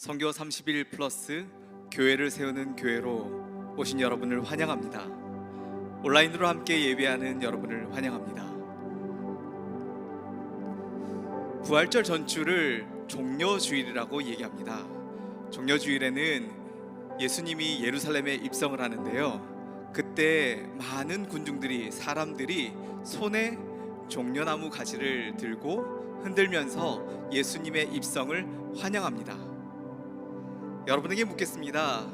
선교 30일 플러스 교회를 세우는 교회로 오신 여러분을 환영합니다. 온라인으로 함께 예배하는 여러분을 환영합니다. 부활절 전주를 종려주일이라고 얘기합니다. 종려주일에는 예수님이 예루살렘에 입성을 하는데요, 그때 많은 군중들이, 사람들이 손에 종려나무 가지를 들고 흔들면서 예수님의 입성을 환영합니다. 여러분에게 묻겠습니다.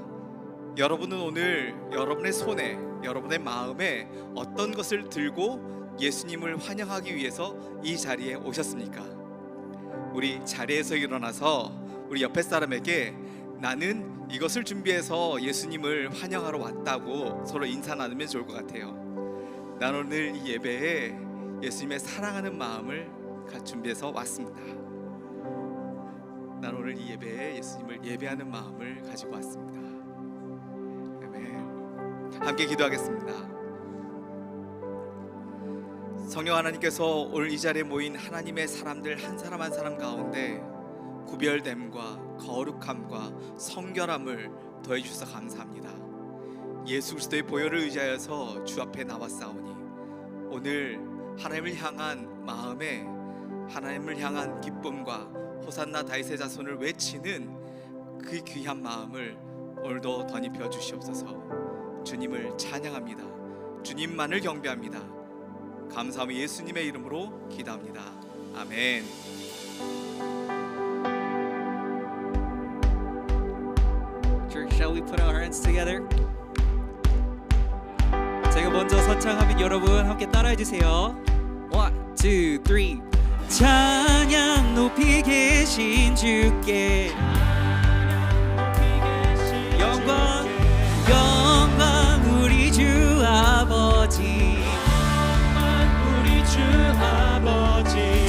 여러분은 오늘 여러분의 손에, 여러분의 마음에 어떤 것을 들고 예수님을 환영하기 위해서 이 자리에 오셨습니까? 우리 자리에서 일어나서 우리 옆에 사람에게 나는 이것을 준비해서 예수님을 환영하러 왔다고 서로 인사 나누면 좋을 것 같아요. 난 오늘 이 예배에 예수님의 사랑하는 마음을 준비해서 왔습니다. 난 오늘 이 예배에 예수님을 예배하는 마음을 가지고 왔습니다. 아멘. 함께 기도하겠습니다. 성령 하나님께서 오늘 이 자리에 모인 하나님의 사람들 한 사람 한 사람 가운데 구별됨과 거룩함과 성결함을 더해 주셔서 감사합니다. 예수 그리스도의 보혈을 의지하여서 주 앞에 나왔사오니 오늘 하나님을 향한 마음에 하나님을 향한 기쁨과 호산나 다윗의 자손을 외치는 그 귀한 마음을 오늘도 덧입혀 주시옵소서. 주님을 찬양합니다. 주님만을 경배합니다. 감사하며 예수님의 이름으로 기도합니다. 아멘. Church, shall we put our hands together? 제가 먼저 선창하면 여러분 함께 따라해 주세요. 1, 2, 3. 찬양 높이 계신 주께 영광 영광 우리 주 아버지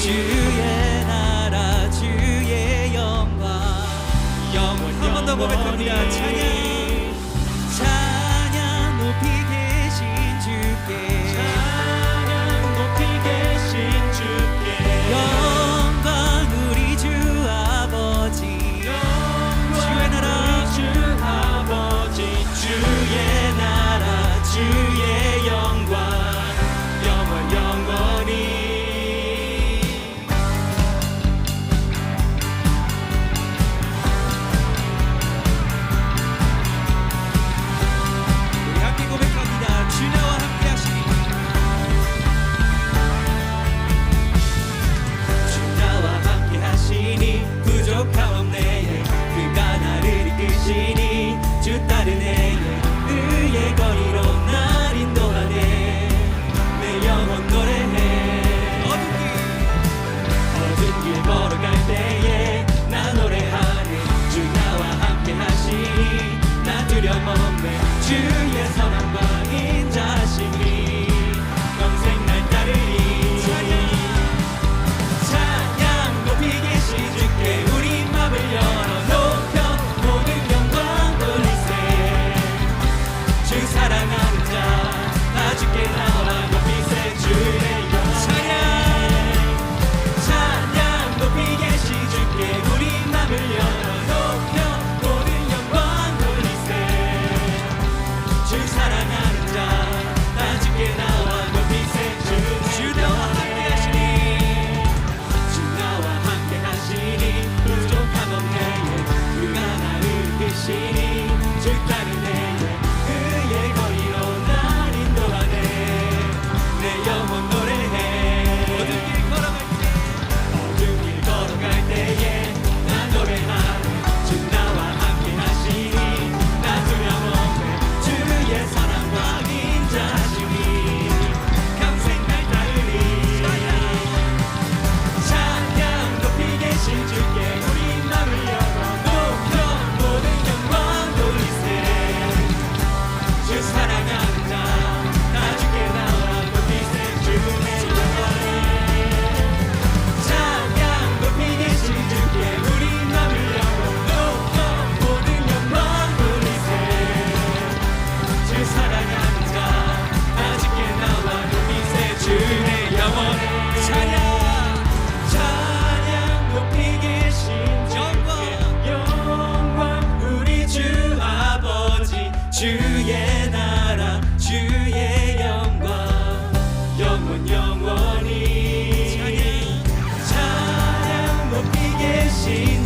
주의 나라 주의 영광 한 번 더 고백합니다. 찬양 높이 계신 주께 영광 우리 주 아버지 주의 나라 주의 나라 주의 영광 영원히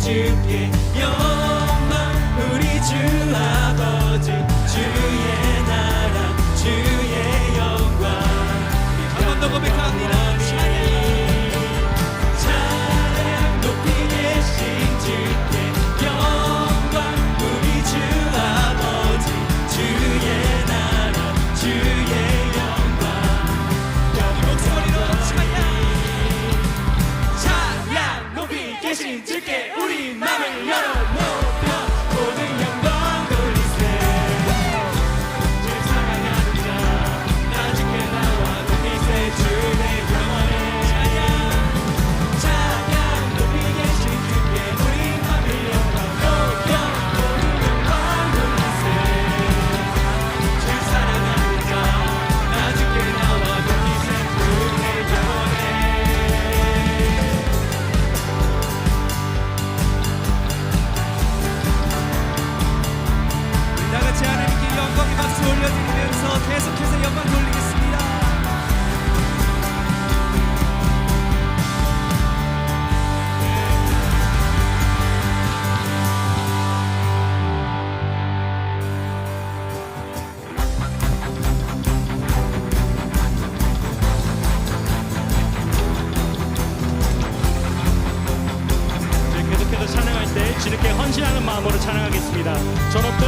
주께 영광 우리 주 아버지 주의 나라 주의 영광 한 번 더 고백합니다. 찬양 높이 계신 주께 영광 우리 주 아버지 주의 나라 주의 영광 여기 목소리로 찬양 높이 계신 주께 우리 맘을 열어 높여 모든 영광 돌리세 주 사랑하는 자나 주께 나와 높이세 주의 영원해 찬양 높이 계신 주께 우리 맘을 열어 높여 모든 영광 돌리세 주 사랑하는 자나 주께 나와 높이세 주의 영원해 다 같이 하나님께 영광의 박수 올려드리면서 계속해서 영광 돌리겠습니다. 계속해서 찬양할 때 주님께 헌신하는 마음으로 찬양하겠습니다. 저 높은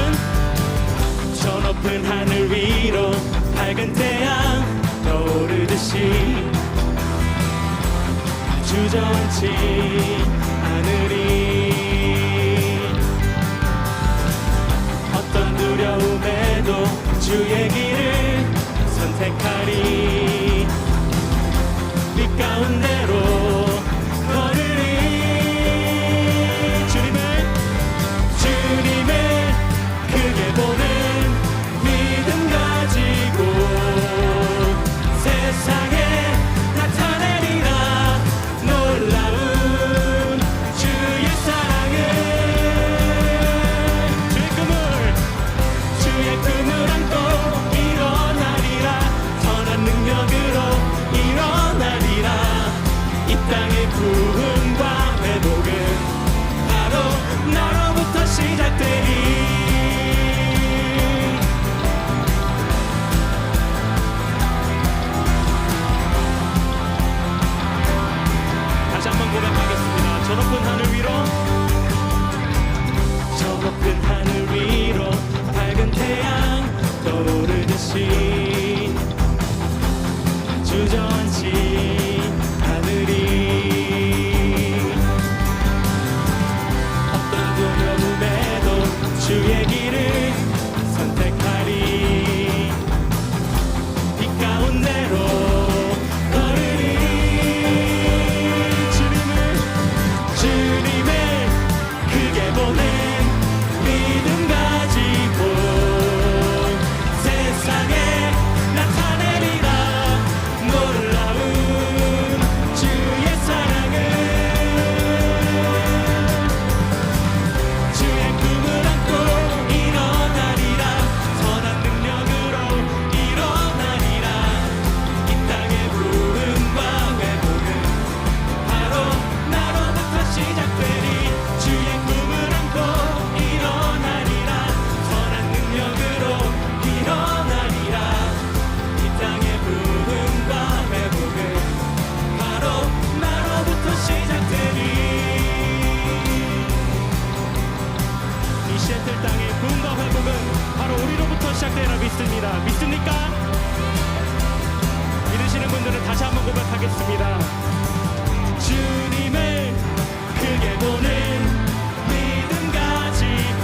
하늘 위로 밝은 태양 떠오르듯이 주저앉지 않으리 어떤 두려움에도 주의 길을 선택하리 빛 가운데로 걸으리 주님을 크게 보는 믿음 가지고 세상에 나타내리라 놀라운 주의 사랑을 주의 꿈을 안고 일어나리라 선한 능력으로 일어나리라 이 땅의 부흥과 회복은 바로 나로부터 시작되리 다시 한번 고백하겠습니다. 저 높은 하늘 위로 저 높은 하늘 위로 밝은 태양 떠오르듯이 주저앉지 않으리 어떤 두려움에도 주의 길을 선택하리 빛 가운데로 걸으리 주님을 크게 보는 믿음 가지고 세상에 나타내리라 놀라운 주의 사랑을 주의 꿈을 안고 일어나리라 선한 능력으로 일어나리라 이 땅의 부흥과 회복은 바로 나로부터 시작되리 주의 꿈을 안고 일어나리라 선한 능력으로 일어나리라 이 땅의 부흥과 회복은 바로 나로부터 시작되리 이 시애틀 땅의 부흥과 회복은 바로 우리로부터 시작되리라 믿습니다. 믿습니까? 믿으시는 분들은 다시 한번 고백하겠습니다. 주님을 크게 보는 믿음 가지고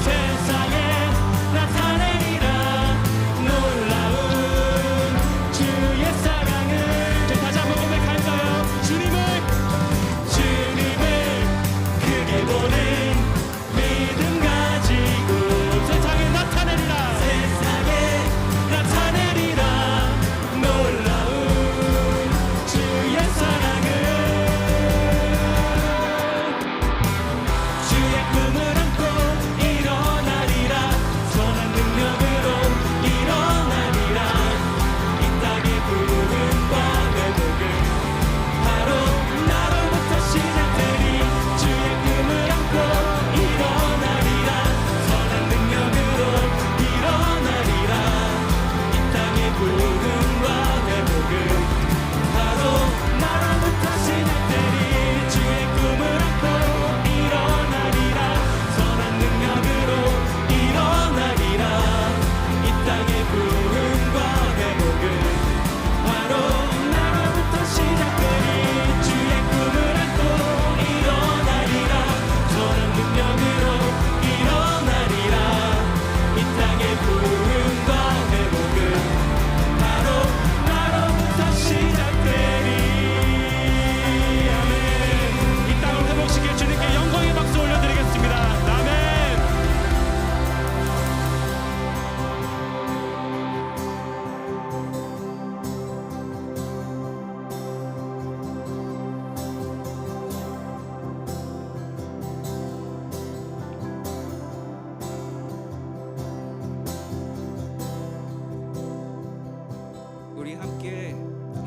세상에 나타내리라 놀라운 주의 사랑을 다시 한번 고백할까요? 주님을 크게 보는 믿음 가지고 세상에 나타내리라 놀라운 주의 부흥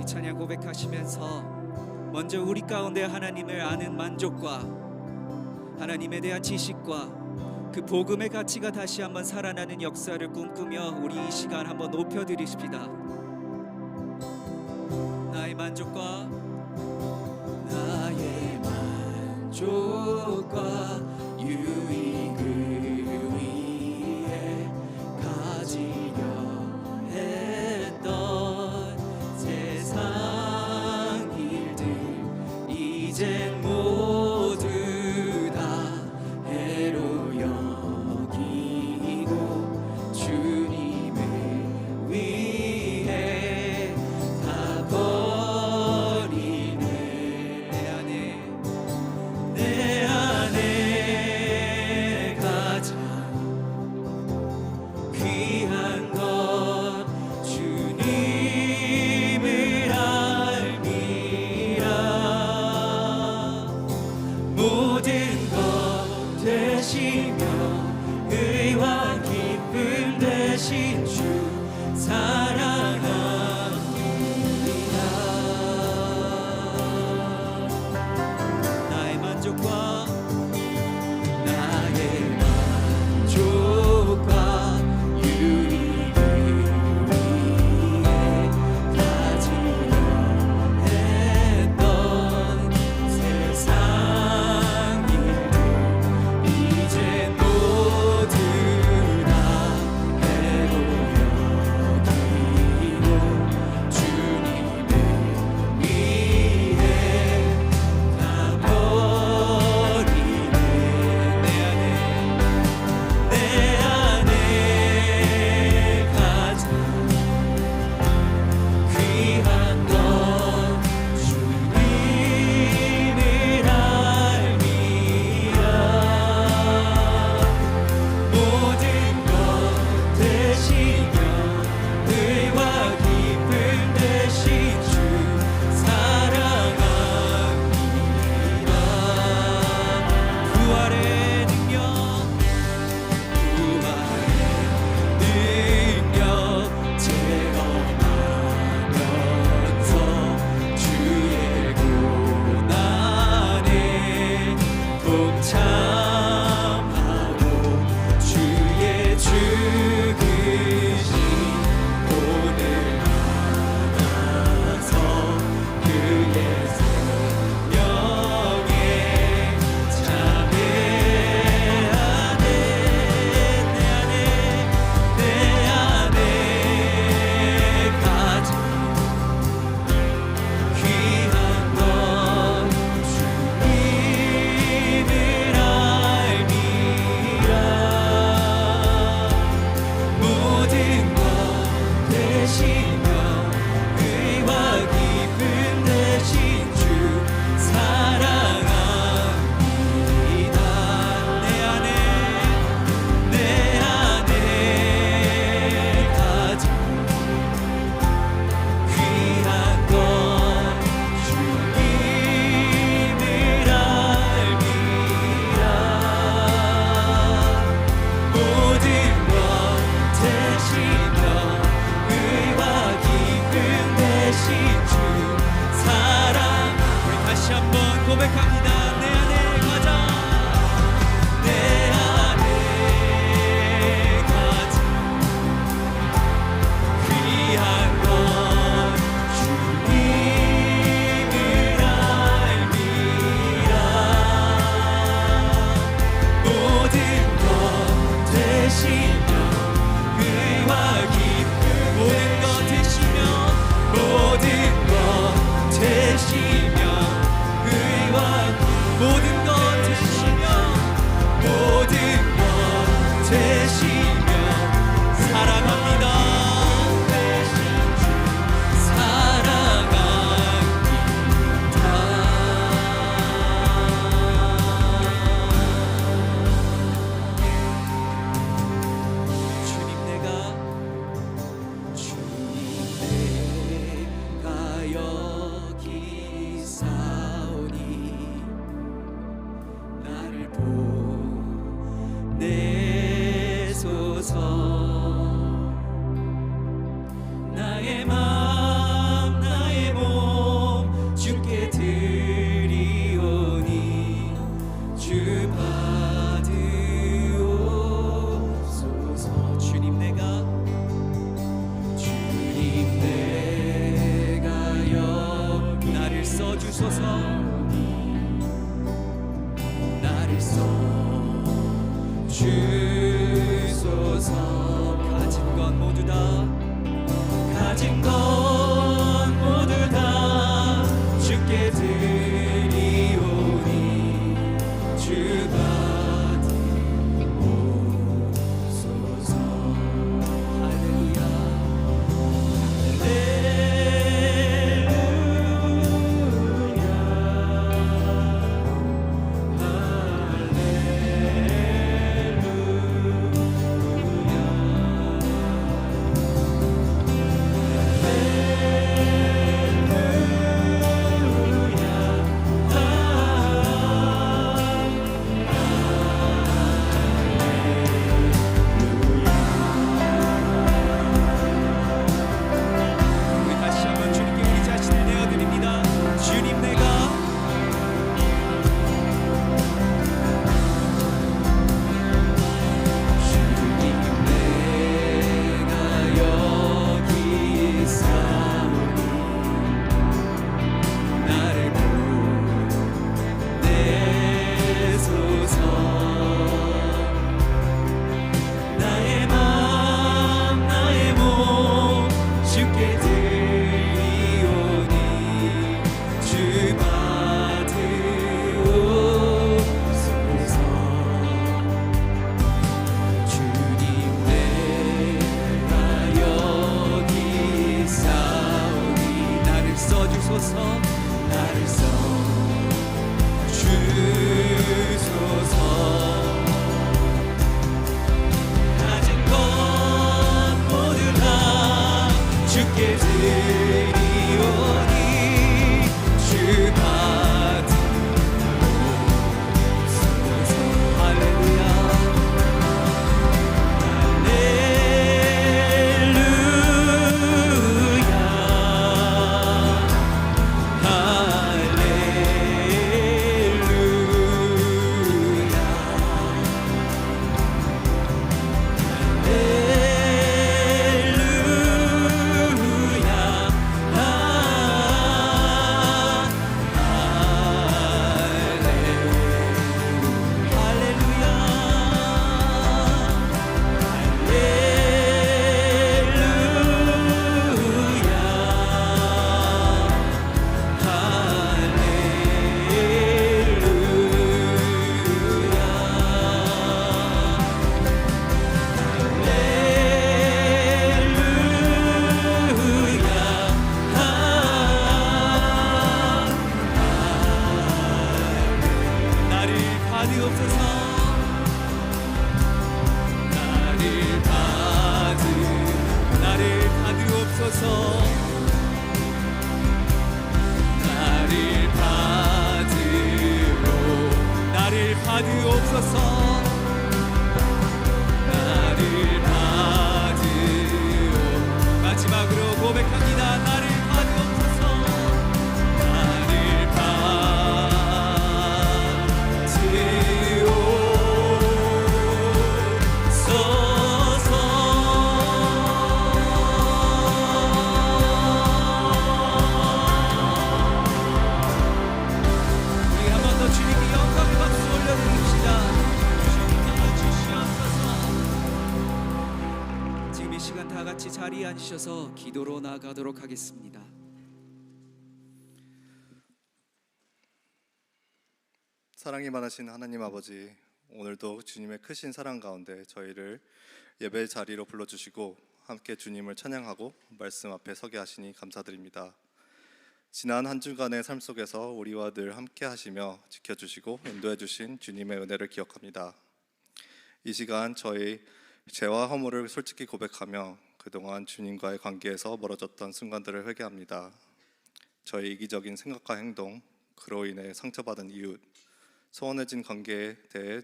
이 찬양 고백하시면서 먼저 우리 가운데 하나님을 아는 만족과 하나님에 대한 지식과 그 복음의 가치가 다시 한번 살아나는 역사를 꿈꾸며 우리 이 시간 한번 높여드리십시다. 나의 만족과 유익을 위해 가지려 했던 세상 일들 이젠 모두 다 해로 여기고 주님을 위해 다 버리네. 내 안에 가장 귀한 것 주님을 알미라. 모든 것 되시며 의와 기쁨 되신 주 사랑합니다. 나의 만족과 유익을 위해 가지려 했던 세상 일들 이제 모두 다 해로 여기고 주님을 위해 다 버리네. 내 안에 가장 귀한 것 주님을 알미라. 모든 것 되시며 의와 기쁨 되신 주 사랑합니다. 부활의 능력 체험하면서 주의 고난에 동참하고 주의 죽으신 오늘 만나서 그의 생명에 참여하네. 내 안에 가장 귀한 것 주님을 알미라. 모든 것 되시며 의와 기쁨 되신 주 사랑합니다. 내 안에 가장 귀한 것 주님을 알미라. 모든 것 되시며 의와 기쁨 되신 주 사랑. 우리 다시 한번 고백합니다. 내 안에 가장 귀한 것 주님을 알미라. 모든 것 되시며 의와 기쁨 모든 것 되시며 의와 기쁨 주소서. 나를 써 주소서. 가진 건 모두 다, 가진 건 모두 다 주께 드리오니 주 받으옵소서. 할렐루야 우리 다시 한번 주님께 우리 자신을 내어드립니다. 주님 내가 여기 있사오니 나를 보내소서. 나의 맘 나의 몸 주께 드리오니 주 받으옵소서. 주님 내가 여기 있사오니 나를 써주소서. 나를 써주소서. 가진 것 모두 다 주께 드리오니 주 받으옵소서. 할렐루야 나를 받으옵소서. 나를 받으옵. 마지막으로 고백합니다. 나를 받으옵소서. 나를 우리 한 번 더 주님께 영광의 박수 올려드립시다. 주시옵소서. 지금 이 시간 다 같이 자리에 앉으셔서 기도로 나아가도록 하겠습니다. 사랑이 많으신 하나님 아버지, 오늘도 주님의 크신 사랑 가운데 저희를 예배 자리로 불러주시고 함께 주님을 찬양하고 말씀 앞에 서게 하시니 감사드립니다. 지난 한 주간의 삶 속에서 우리와 늘 함께 하시며 지켜주시고 인도해 주신 주님의 은혜를 기억합니다. 이 시간 저희 죄와 허물을 솔직히 고백하며 그동안 주님과의 관계에서 멀어졌던 순간들을 회개합니다. 저희 이기적인 생각과 행동, 그로 인해 상처받은 이웃, 소원해진 관계에 대해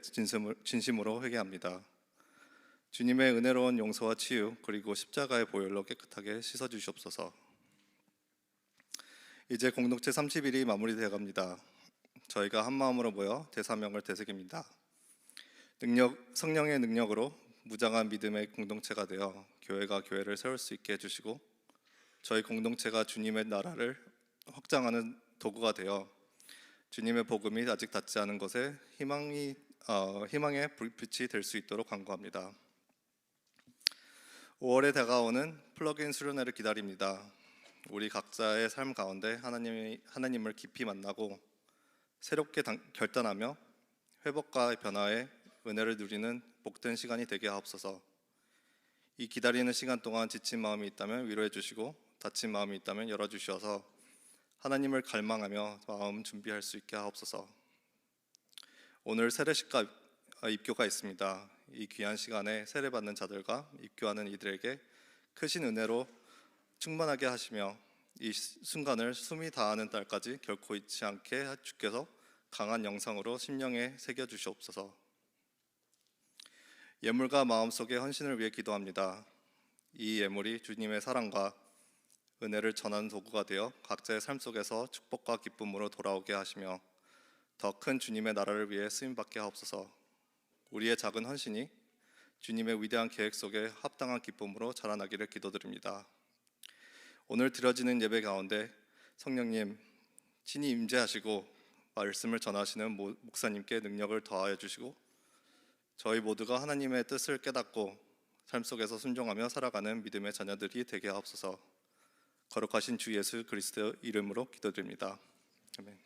진심으로 회개합니다. 주님의 은혜로운 용서와 치유, 그리고 십자가의 보혈로 깨끗하게 씻어주시옵소서. 이제 공동체 30일이 마무리되어 갑니다. 저희가 한마음으로 모여 대사명을 되새깁니다. 성령의 능력으로 무장한 믿음의 공동체가 되어 교회가 교회를 세울 수 있게 해주시고 저희 공동체가 주님의 나라를 확장하는 도구가 되어 주님의 복음이 아직 닿지 않은 곳에 희망의 불빛이 될 수 있도록 간구합니다. 5월에 다가오는 플러그인 수련회를 기다립니다. 우리 각자의 삶 가운데 하나님을 깊이 만나고 새롭게 결단하며 회복과 변화의 은혜를 누리는 복된 시간이 되게 하옵소서. 이 기다리는 시간 동안 지친 마음이 있다면 위로해 주시고 다친 마음이 있다면 열어주셔서 하나님을 갈망하며 마음 준비할 수 있게 하옵소서. 오늘 세례식과 입교가 있습니다. 이 귀한 시간에 세례받는 자들과 입교하는 이들에게 크신 은혜로 충만하게 하시며 이 순간을 숨이 다하는 날까지 결코 잊지 않게 주께서 강한 영상으로 심령에 새겨주시옵소서. 예물과 마음속의 헌신을 위해 기도합니다. 이 예물이 주님의 사랑과 은혜를 전하는 도구가 되어 각자의 삶 속에서 축복과 기쁨으로 돌아오게 하시며 더 큰 주님의 나라를 위해 쓰임받게 하옵소서. 우리의 작은 헌신이 주님의 위대한 계획 속에 합당한 기쁨으로 자라나기를 기도드립니다. 오늘 드려지는 예배 가운데 성령님 친히 임재하시고 말씀을 전하시는 목사님께 능력을 더하여 주시고 저희 모두가 하나님의 뜻을 깨닫고 삶 속에서 순종하며 살아가는 믿음의 자녀들이 되게 하옵소서. 거룩하신 주 예수 그리스도 이름으로 기도드립니다. 아멘.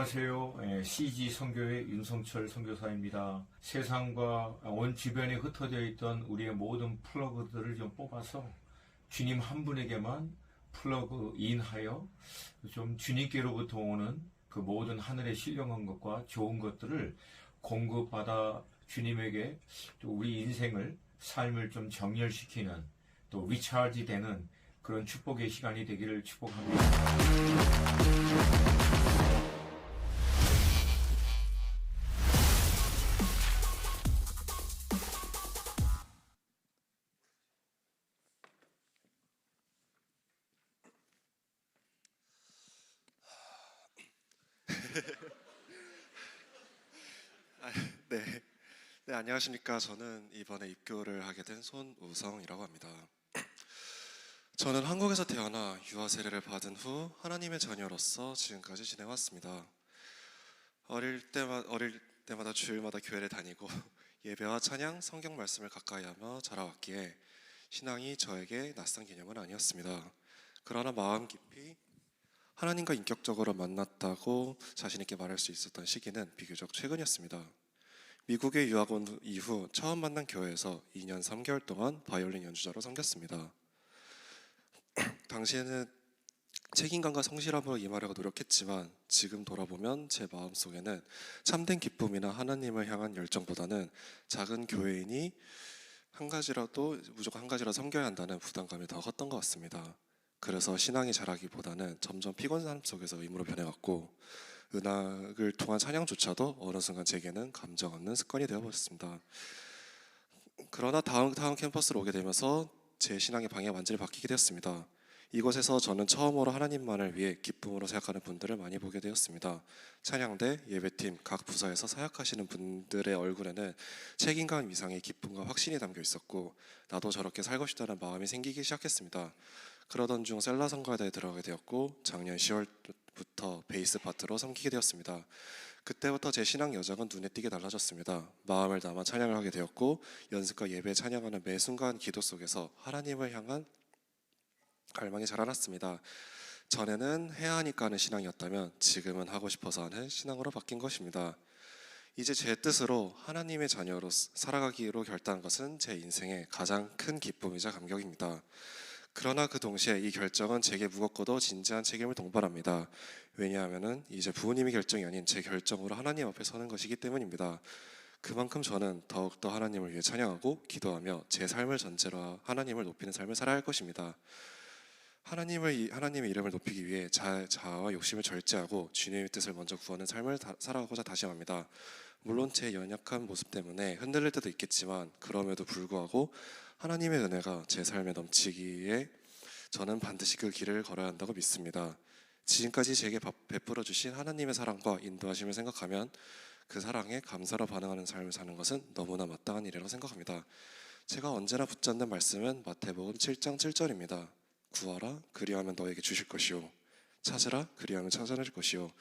안녕하세요. CG 선교회 윤성철 선교사입니다. 세상과 온 주변에 흩어져 있던 우리의 모든 플러그들을 좀 뽑아서 주님 한 분에게만 플러그 인하여 좀 주님께로부터 오는 그 모든 하늘의 신령한 것과 좋은 것들을 공급받아 주님에게 또 우리 인생을 삶을 좀 정렬시키는 또 리차지 되는 그런 축복의 시간이 되기를 축복합니다. 네. 네, 안녕하십니까. 저는 이번에 입교를 하게 된 손우성이라고 합니다. 저는 한국에서 태어나 유아 세례를 받은 후 하나님의 자녀로서 지금까지 지내왔습니다. 어릴 때마다 주일마다 교회를 다니고 예배와 찬양, 성경 말씀을 가까이 하며 자라왔기에 신앙이 저에게 낯선 개념은 아니었습니다. 그러나 마음 깊이 하나님과 인격적으로 만났다고 자신 있게 말할 수 있었던 시기는 비교적 최근이었습니다. 미국에 유학 온 이후 처음 만난 교회에서 2년 3개월 동안 바이올린 연주자로 섬겼습니다. 당시에는 책임감과 성실함으로 임하려고 노력했지만 지금 돌아보면 제 마음속에는 참된 기쁨이나 하나님을 향한 열정보다는 작은 교회인이 무조건 한 가지라도 섬겨야 한다는 부담감이 더 컸던 것 같습니다. 그래서 신앙이 자라기보다는 점점 피곤함 속에서 의무로 변해갔고 은학을 통한 찬양조차도 어느 순간 제게는 감정 없는 습관이 되어버렸습니다. 그러나 다음 캠퍼스로 오게 되면서 제 신앙의 방향이 완전히 바뀌게 되었습니다. 이곳에서 저는 처음으로 하나님만을 위해 기쁨으로 생각하는 분들을 많이 보게 되었습니다. 찬양대, 예배팀, 각 부서에서 사역하시는 분들의 얼굴에는 책임감 이상의 기쁨과 확신이 담겨 있었고 나도 저렇게 살고 싶다는 마음이 생기기 시작했습니다. 그러던 중 셀라 성가대에 들어가게 되었고 작년 10월부터 베이스 파트로 섬기게 되었습니다. 그때부터 제 신앙 여정은 눈에 띄게 달라졌습니다. 마음을 담아 찬양을 하게 되었고 연습과 예배 찬양하는 매 순간 기도 속에서 하나님을 향한 갈망이 자라났습니다. 전에는 해야 하니까 하는 신앙이었다면 지금은 하고 싶어서 하는 신앙으로 바뀐 것입니다. 이제 제 뜻으로 하나님의 자녀로 살아가기로 결단한 것은 제 인생의 가장 큰 기쁨이자 감격입니다. 그러나 그 동시에 이 결정은 제게 무겁고도 진지한 책임을 동반합니다. 왜냐하면 이제 부모님의 결정이 아닌 제 결정으로 하나님 앞에 서는 것이기 때문입니다. 그만큼 저는 더욱더 하나님을 위해 찬양하고 기도하며 제 삶을 전제로 하나님을 높이는 삶을 살아야 할 것입니다. 하나님의 이름을 높이기 위해 자아와 욕심을 절제하고 주님의 뜻을 먼저 구하는 삶을 살아가고자 다짐합니다. 물론 제 연약한 모습 때문에 흔들릴 때도 있겠지만 그럼에도 불구하고 하나님의 은혜가 제 삶에 넘치기에 저는 반드시 그 길을 걸어야 한다고 믿습니다. 지금까지 제게 베풀어 주신 하나님의 사랑과 인도하심을 생각하면 그 사랑에 감사로 반응하는 삶을 사는 것은 너무나 마땅한 일이라고 생각합니다. 제가 언제나 붙잡는 말씀은 마태복음 7장 7절입니다. 구하라 그리하면 너에게 주실 것이요 찾으라 그리하면 찾아낼 것이요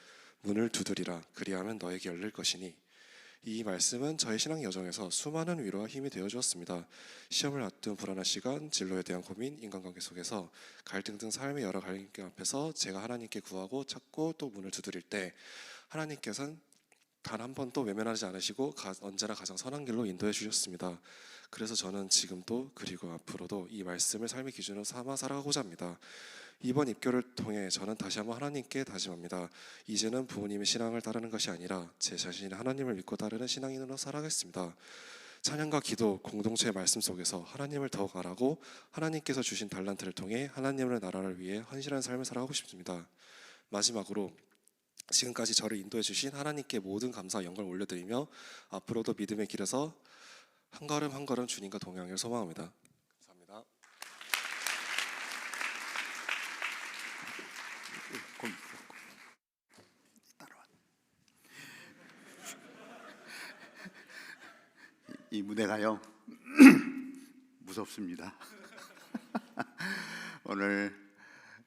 문을 두드리라 그리하면 너에게 열릴 것이니 이 말씀은 저의 신앙 여정에서 수많은 위로와 힘이 되어 주었습니다. 시험을 앞둔 불안한 시간, 진로에 대한 고민, 인간관계 속에서 갈등 등 삶의 여러 갈등 앞에서 제가 하나님께 구하고 찾고 또 문을 두드릴 때 하나님께서는 단 한 번도 외면하지 않으시고 언제나 가장 선한 길로 인도해 주셨습니다. 그래서 저는 지금도 그리고 앞으로도 이 말씀을 삶의 기준으로 삼아 살아가고자 합니다. 이번 입교를 통해 저는 다시 한번 하나님께 다짐합니다. 이제는 부모님의 신앙을 따르는 것이 아니라 제 자신이 하나님을 믿고 따르는 신앙인으로 살아가겠습니다. 찬양과 기도, 공동체의 말씀 속에서 하나님을 더욱 알아고 하나님께서 주신 달란트를 통해 하나님의 나라를 위해 헌신하는 삶을 살아가고 싶습니다. 마지막으로 지금까지 저를 인도해 주신 하나님께 모든 감사와 영광을 올려드리며 앞으로도 믿음의 길에서 한 걸음 한 걸음 주님과 동행하기를 소망합니다. 감사합니다. 이 무대가요 무섭습니다. 오늘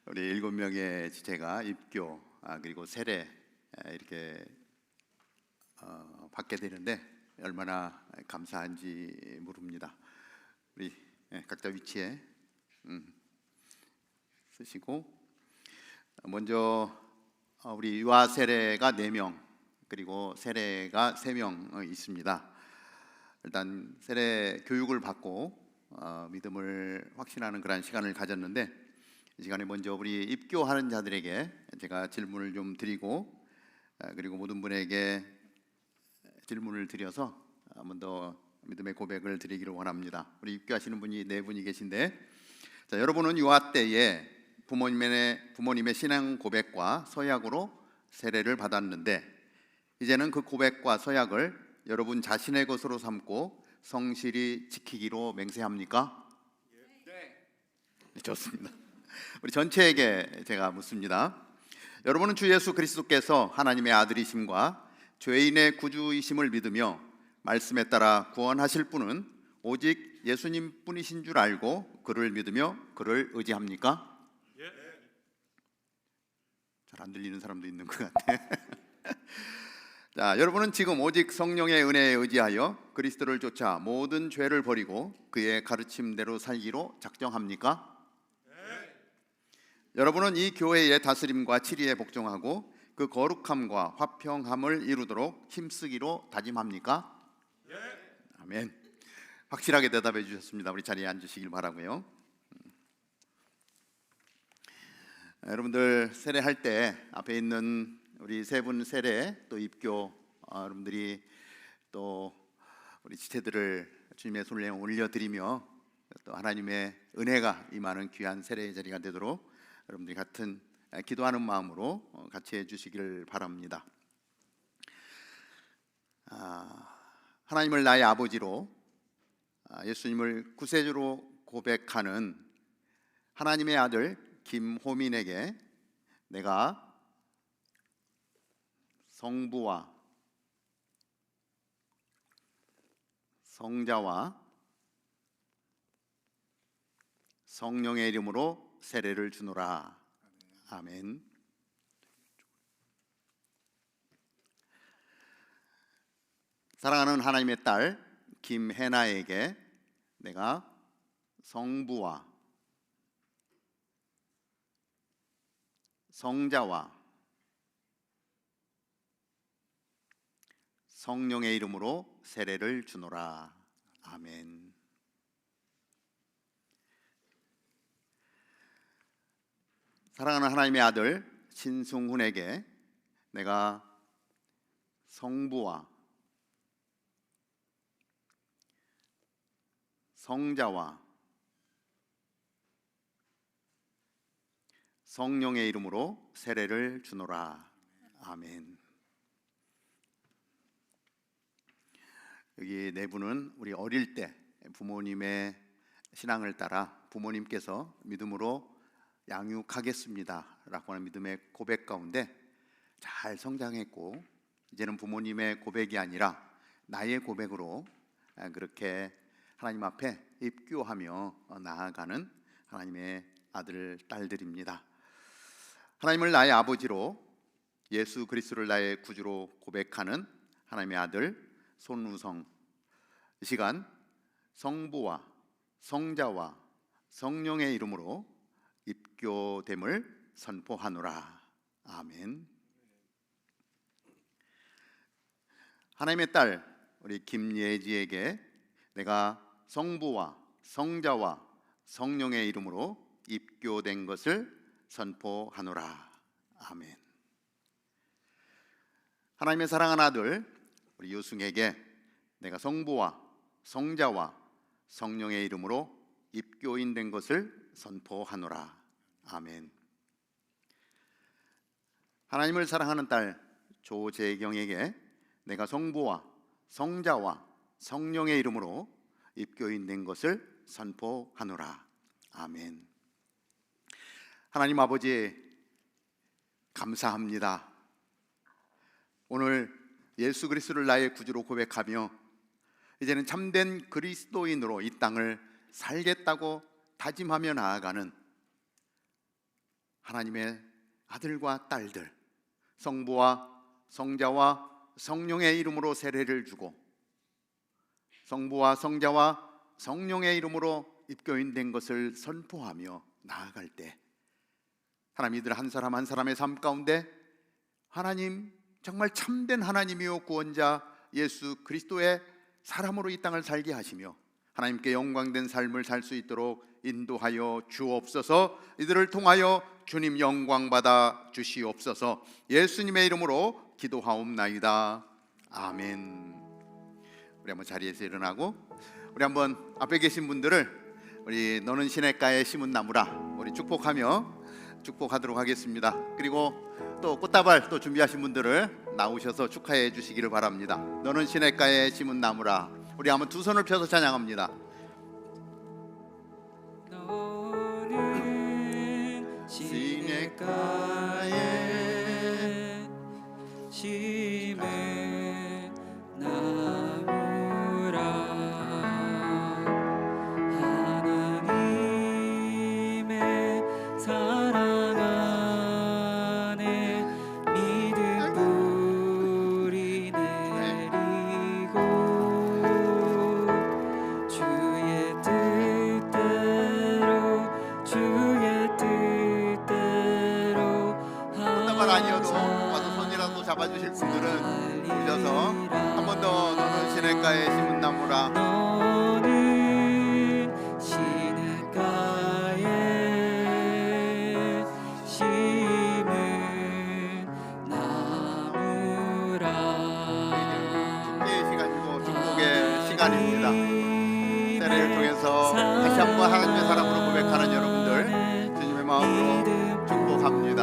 우리 7명의 지체가 입교 그리고 세례 이렇게 받게 되는데 얼마나 감사한지 모릅니다. 우리 각자 위치에 쓰시고 먼저 우리 유아 세례가 4명, 그리고 세례가 3명 있습니다. 일단 세례 교육을 받고 믿음을 확신하는 그런 시간을 가졌는데, 이 시간에 먼저 우리 입교하는 자들에게 제가 질문을 좀 드리고, 그리고 모든 분에게 질문을 드려서 한 번 더 믿음의 고백을 드리기를 원합니다. 우리 입교하시는 분이 4분이 계신데, 자, 여러분은 유아 때에 부모님의 신앙 고백과 서약으로 세례를 받았는데, 이제는 그 고백과 서약을 여러분 자신의 것으로 삼고 성실히 지키기로 맹세합니까? 네. 좋습니다. 우리 전체에게 제가 묻습니다. 여러분은 주 예수 그리스도께서 하나님의 아들이심과 죄인의 구주이심을 믿으며 말씀에 따라 구원하실 분은 오직 예수님 뿐이신 줄 알고 그를 믿으며 그를 의지합니까? 잘 안 들리는 사람도 있는 것 같아. 자, 여러분은 지금 오직 성령의 은혜에 의지하여 그리스도를 쫓아 모든 죄를 버리고 그의 가르침대로 살기로 작정합니까? 여러분은 이 교회의 다스림과 치리에 복종하고 그 거룩함과 화평함을 이루도록 힘쓰기로 다짐합니까? 아멘. 확실하게 대답해 주셨습니다. 우리 자리에 앉으시길 바라고요. 여러분들 세례할 때 앞에 있는 우리 3분 세례 또 입교, 여러분들이 또 우리 지체들을 주님의 손에 올려드리며 또 하나님의 은혜가 임하는 귀한 세례의 자리가 되도록 여러분들이 같은 기도하는 마음으로 같이 해주시기를 바랍니다. 하나님을 나의 아버지로, 예수님을 구세주로 고백하는 하나님의 아들 김호민에게 내가 성부와 성자와 성령의 이름으로 세례를 주노라. 아멘. 사랑하는 하나님의 딸 김혜나에게 내가 성부와 성자와 성령의 이름으로 세례를 주노라. 아멘. 사랑하는 하나님의 아들 신승훈에게 내가 성부와 성자와 성령의 이름으로 세례를 주노라. 아멘. 여기 4분은 우리 어릴 때 부모님의 신앙을 따라 부모님께서 믿음으로 양육하겠습니다 라고 하는 믿음의 고백 가운데 잘 성장했고, 이제는 부모님의 고백이 아니라 나의 고백으로 그렇게 하나님 앞에 입교하며 나아가는 하나님의 아들, 딸들입니다. 하나님을 나의 아버지로, 예수 그리스도를 나의 구주로 고백하는 하나님의 아들 손우성, 이 시간 성부와 성자와 성령의 이름으로 입교됨을 선포하노라. 아멘. 하나님의 딸 우리 김예지에게 내가 성부와 성자와 성령의 이름으로 입교된 것을 선포하노라. 아멘. 하나님의 사랑하는 아들 우리 유승에게 내가 성부와 성자와 성령의 이름으로 입교인 된 것을 선포하노라. 아멘. 하나님을 사랑하는 딸 조재경에게 내가 성부와 성자와 성령의 이름으로 입교인 된 것을 선포하노라. 아멘. 하나님 아버지 감사합니다. 오늘 예수 그리스도를 나의 구주로 고백하며 이제는 참된 그리스도인으로 이 땅을 살겠다고 다짐하며 나아가는 하나님의 아들과 딸들, 성부와 성자와 성령의 이름으로 세례를 주고 성부와 성자와 성령의 이름으로 입교인 된 것을 선포하며 나아갈 때 하나님 이들 한 사람 한 사람의 삶 가운데 하나님, 정말 참된 하나님이요 구원자 예수 그리스도의 사람으로 이 땅을 살게 하시며 하나님께 영광된 삶을 살 수 있도록 인도하여 주옵소서. 이들을 통하여 주님 영광 받아 주시옵소서. 예수님의 이름으로 기도하옵나이다. 아멘. 우리 한번 자리에서 일어나고 우리 한번 앞에 계신 분들을 우리 너는 시냇가에 심은 나무라 우리 축복하도록 하겠습니다. 그리고 또 꽃다발 또 준비하신 분들을 나오셔서 축하해 주시기를 바랍니다. 너는 시냇가에 심은 나무라. 우리 한번 두 손을 펴서 찬양합니다. 너는 시냇가에 심은 나무라. 하나님의 사랑 안에 믿음 뿌리 내리고 주의 뜻대로 꽃다발 아니어도 와서 손이라도 잡아주실 분들은 오셔서 한 번 더 너는 시냇가에 심은 나무라. 너는 시냇가에 심은 나무라. 축제의 시간이고 축복의 시간입니다. 세례를 통해서 다시 한번 하나님의 사람으로 고백하는 여러분들 주님의 마음으로 축복합니다.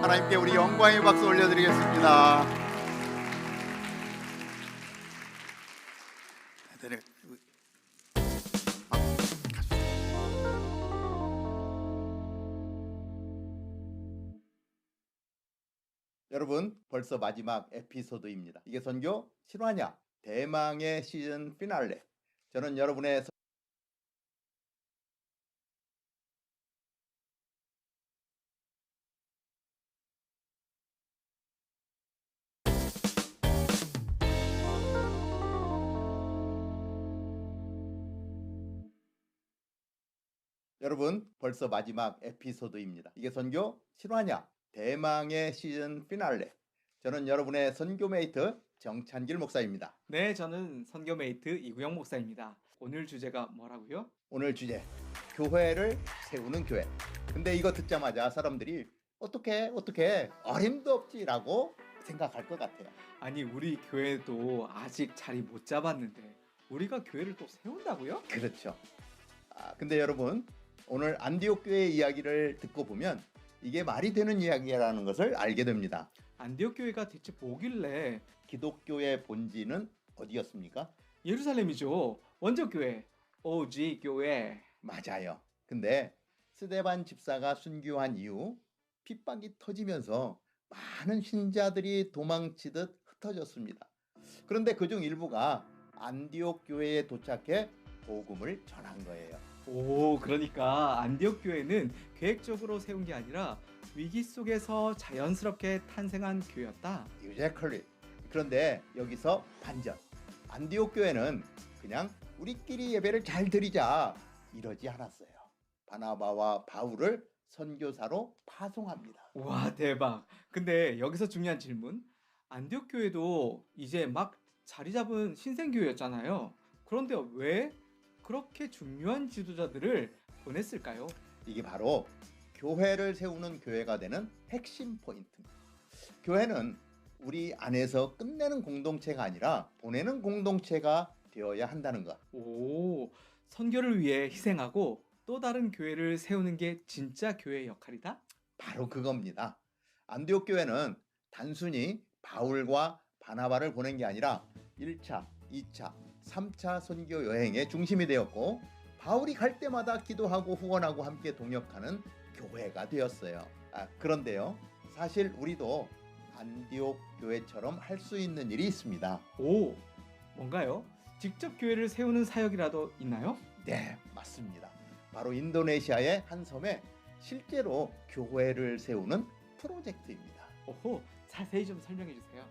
하나님께 우리 영광의 박수 올려드리겠습니다. 여러분, 벌써 마지막 에피소드입니다. 이게 선교 실화냐? 대망의 시즌 피날레. 저는 여러분의 여러분, 벌써 마지막 에피소드입니다. 이게 선교 실화냐? 대망의 시즌 피날레. 저는 여러분의 선교메이트 정찬길 목사입니다. 네, 저는 선교메이트 이구영 목사입니다. 오늘 주제가 뭐라고요? 오늘 주제, 교회를 세우는 교회. 근데 이거 듣자마자 사람들이 어떻게 어림도 없지라고 생각할 것 같아요. 아니, 우리 교회도 아직 자리 못 잡았는데 우리가 교회를 또 세운다고요? 그렇죠. 근데 여러분, 오늘 안디옥 교회 이야기를 듣고 보면 이게 말이 되는 이야기라는 것을 알게 됩니다. 안디옥 교회가 대체 뭐길래? 기독교의 본질은 어디였습니까? 예루살렘이죠. 원조 교회, OG 교회. 맞아요. 근데 스데반 집사가 순교한 이후 핍박이 터지면서 많은 신자들이 도망치듯 흩어졌습니다. 그런데 그중 일부가 안디옥 교회에 도착해 복음을 전한 거예요. 오, 그러니까 안디옥 교회는 계획적으로 세운 게 아니라 위기 속에서 자연스럽게 탄생한 교회였다. Exactly. 그런데 여기서 반전. 안디옥 교회는 그냥 우리끼리 예배를 잘 드리자 이러지 않았어요. 바나바와 바울을 선교사로 파송합니다. 와, 대박. 근데 여기서 중요한 질문. 안디옥 교회도 이제 막 자리 잡은 신생 교회였잖아요. 그런데 왜 그렇게 중요한 지도자들을 보냈을까요? 이게 바로 교회를 세우는 교회가 되는 핵심 포인트입니다. 교회는 우리 안에서 끝내는 공동체가 아니라 보내는 공동체가 되어야 한다는 것. 오, 선교를 위해 희생하고 또 다른 교회를 세우는 게 진짜 교회의 역할이다? 바로 그겁니다. 안디옥 교회는 단순히 바울과 바나바를 보낸 게 아니라 1차, 2차, 3차 선교 여행의 중심이 되었고 바울이 갈 때마다 기도하고 후원하고 함께 동역하는 교회가 되었어요. 그런데요, 사실 우리도 안디옥 교회처럼 할 수 있는 일이 있습니다. 오, 뭔가요? 직접 교회를 세우는 사역이라도 있나요? 네, 맞습니다. 바로 인도네시아의 한 섬에 실제로 교회를 세우는 프로젝트입니다. 오호, 자세히 좀 설명해 주세요.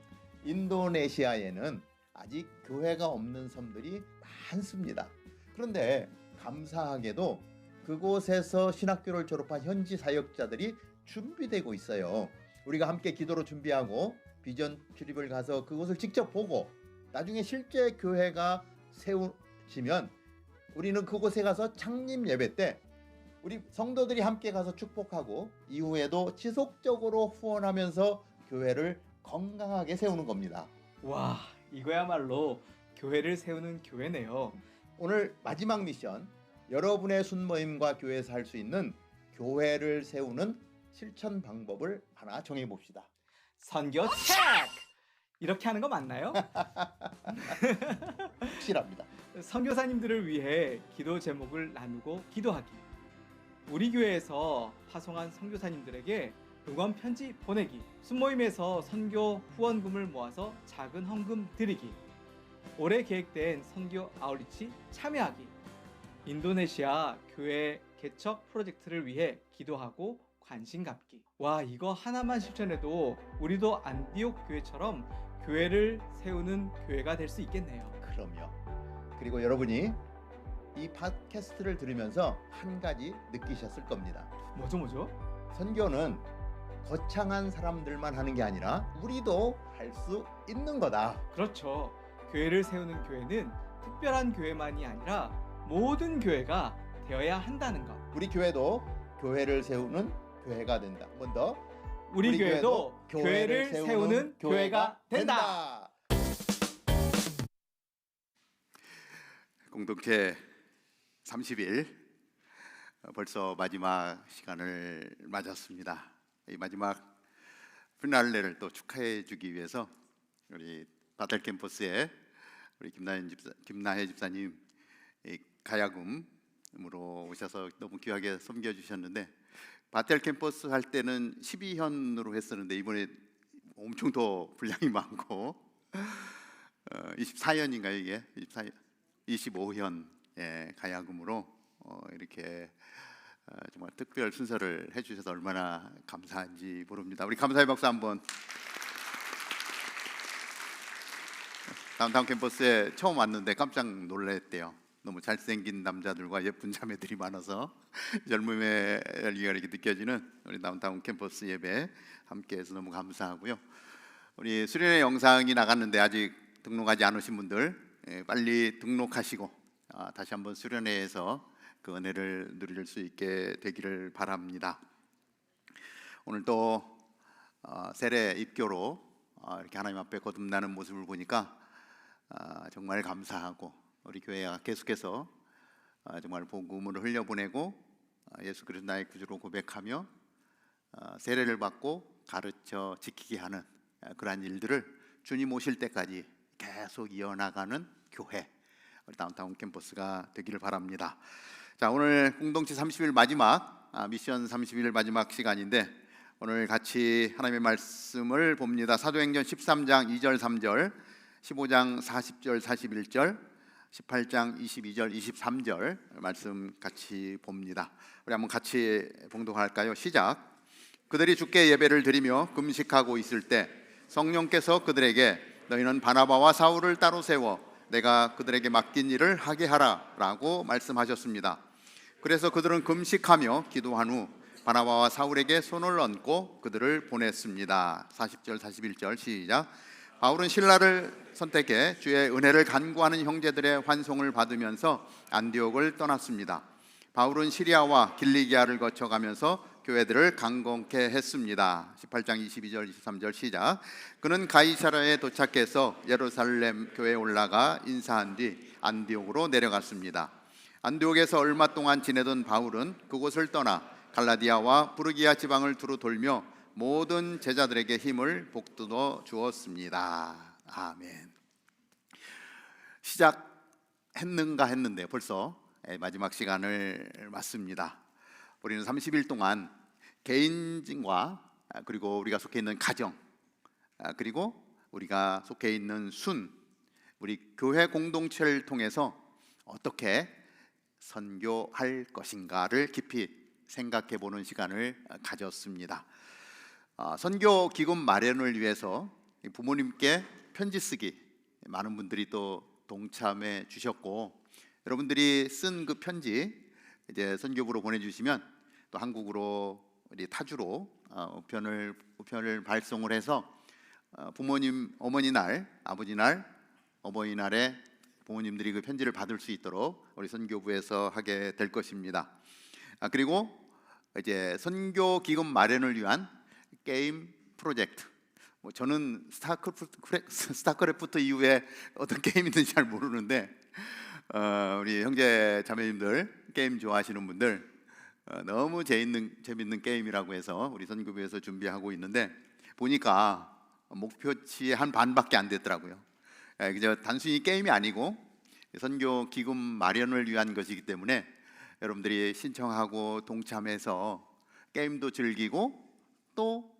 인도네시아에는 아직 교회가 없는 섬들이 많습니다. 그런데 감사하게도 그곳에서 신학교를 졸업한 현지 사역자들이 준비되고 있어요. 우리가 함께 기도로 준비하고 비전 출입을 가서 그곳을 직접 보고 나중에 실제 교회가 세워지면 우리는 그곳에 가서 창립 예배 때 우리 성도들이 함께 가서 축복하고 이후에도 지속적으로 후원하면서 교회를 건강하게 세우는 겁니다. 와, 이거야말로 교회를 세우는 교회네요. 오늘 마지막 미션, 여러분의 순모임과 교회에서 할 수 있는 교회를 세우는 실천 방법을 하나 정해 봅시다. 선교 체크! 이렇게 하는 거 맞나요? 확실합니다. 선교사님들을 위해 기도 제목을 나누고 기도하기. 우리 교회에서 파송한 선교사님들에게 응원 편지 보내기. 순모임에서 선교 후원금을 모아서 작은 헌금 드리기. 올해 계획된 선교 아웃리치 참여하기. 인도네시아 교회 개척 프로젝트를 위해 기도하고 관심 갖기. 와, 이거 하나만 실천해도 우리도 안디옥 교회처럼 교회를 세우는 교회가 될 수 있겠네요. 그럼요. 그리고 여러분이 이 팟캐스트를 들으면서 한 가지 느끼셨을 겁니다. 뭐죠? 선교는 거창한 사람들만 하는 게 아니라 우리도 할 수 있는 거다. 그렇죠. 교회를 세우는 교회는 특별한 교회만이 아니라 모든 교회가 되어야 한다는 것. 우리 교회도 교회를 세우는 교회가 된다. 한 번 더. 우리 교회도 교회를 세우는 교회가 된다. 공동체 30일 벌써 마지막 시간을 맞았습니다. 이 마지막 피날레를 또 축하해 주기 위해서 우리 바텔 캠퍼스에 우리 김나혜 집사님 이 가야금으로 오셔서 너무 귀하게 섬겨 주셨는데, 바텔 캠퍼스 할 때는 12현으로 했었는데 이번에 엄청 더 분량이 많고 24현인가요 이게? 25현 가야금으로 이렇게 정말 특별 순서를 해주셔서 얼마나 감사한지 모릅니다. 우리 감사의 박수 한번. 다운타운 캠퍼스에 처음 왔는데 깜짝 놀랐대요. 너무 잘생긴 남자들과 예쁜 자매들이 많아서 젊음의 열기가 이렇게 느껴지는 우리 다운타운 캠퍼스 예배 함께해서 너무 감사하고요. 우리 수련회 영상이 나갔는데 아직 등록하지 않으신 분들 빨리 등록하시고 다시 한번 수련회에서 그 은혜를 누릴 수 있게 되기를 바랍니다. 오늘 또 세례 입교로 이렇게 하나님 앞에 거듭나는 모습을 보니까 정말 감사하고, 우리 교회가 계속해서 정말 복음을 흘려보내고 예수 그리스도 나의 구주로 고백하며 세례를 받고 가르쳐 지키게 하는 그러한 일들을 주님 오실 때까지 계속 이어나가는 교회, 우리 다운타운 캠퍼스가 되기를 바랍니다. 자, 오늘 공동체 30일 마지막 미션 30일 마지막 시간인데 오늘 같이 하나님의 말씀을 봅니다. 사도행전 13장 2절 3절, 15장 40절 41절, 18장 22절 23절 말씀 같이 봅니다. 우리 한번 같이 봉독할까요? 시작. 그들이 주께 예배를 드리며 금식하고 있을 때 성령께서 그들에게 너희는 바나바와 사울을 따로 세워 내가 그들에게 맡긴 일을 하게 하라 라고 말씀하셨습니다. 그래서 그들은 금식하며 기도한 후 바나바와 사울에게 손을 얹고 그들을 보냈습니다. 40절 41절 시작. 바울은 신라를 선택해 주의 은혜를 간구하는 형제들의 환송을 받으면서 안디옥을 떠났습니다. 바울은 시리아와 길리기아를 거쳐가면서 교회들을 강건케 했습니다. 18장 22절 23절 시작. 그는 가이사랴에 도착해서 예루살렘 교회에 올라가 인사한 뒤 안디옥으로 내려갔습니다. 안디옥에서 얼마 동안 지내던 바울은 그곳을 떠나 갈라디아와 부르기아 지방을 두루 돌며 모든 제자들에게 힘을 북돋워 주었습니다. 아멘. 시작했는가 했는데 벌써 마지막 시간을 맞습니다. 우리는 30일 동안 개인과 그리고 우리가 속해 있는 가정, 그리고 우리가 속해 있는 우리 교회 공동체를 통해서 어떻게 선교할 것인가를 깊이 생각해 보는 시간을 가졌습니다. 선교 기금 마련을 위해서 부모님께 편지 쓰기 많은 분들이 또 동참해 주셨고, 여러분들이 쓴 그 편지 이제 선교부로 보내주시면 또 한국으로 우리 타주로 우편을 발송을 해서 부모님 어머니 날, 아버지 날, 어버이날에 부모님들이 그 편지를 받을 수 있도록 우리 선교부에서 하게 될 것입니다. 그리고 이제 선교 기금 마련을 위한 게임 프로젝트. 저는 스타크래프트 이후에 어떤 게임이 있는지 잘 모르는데 우리 형제 자매님들 게임 좋아하시는 분들 너무 재밌는 게임이라고 해서 우리 선교부에서 준비하고 있는데 보니까 목표치 한 반밖에 안 됐더라고요. 그저 단순히 게임이 아니고 선교 기금 마련을 위한 것이기 때문에 여러분들이 신청하고 동참해서 게임도 즐기고 또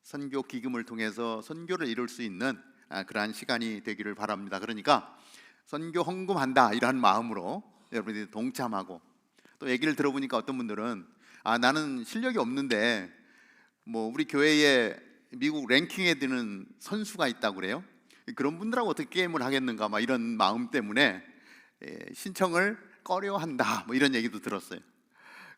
선교 기금을 통해서 선교를 이룰 수 있는 그러한 시간이 되기를 바랍니다. 그러니까 선교 헌금한다 이러한 마음으로 여러분들이 동참하고, 또 얘기를 들어보니까 어떤 분들은 나는 실력이 없는데 뭐 우리 교회에 미국 랭킹에 드는 선수가 있다고 그래요. 그런 분들하고 어떻게 게임을 하겠는가 막 이런 마음 때문에 신청을 꺼려한다 뭐 이런 얘기도 들었어요.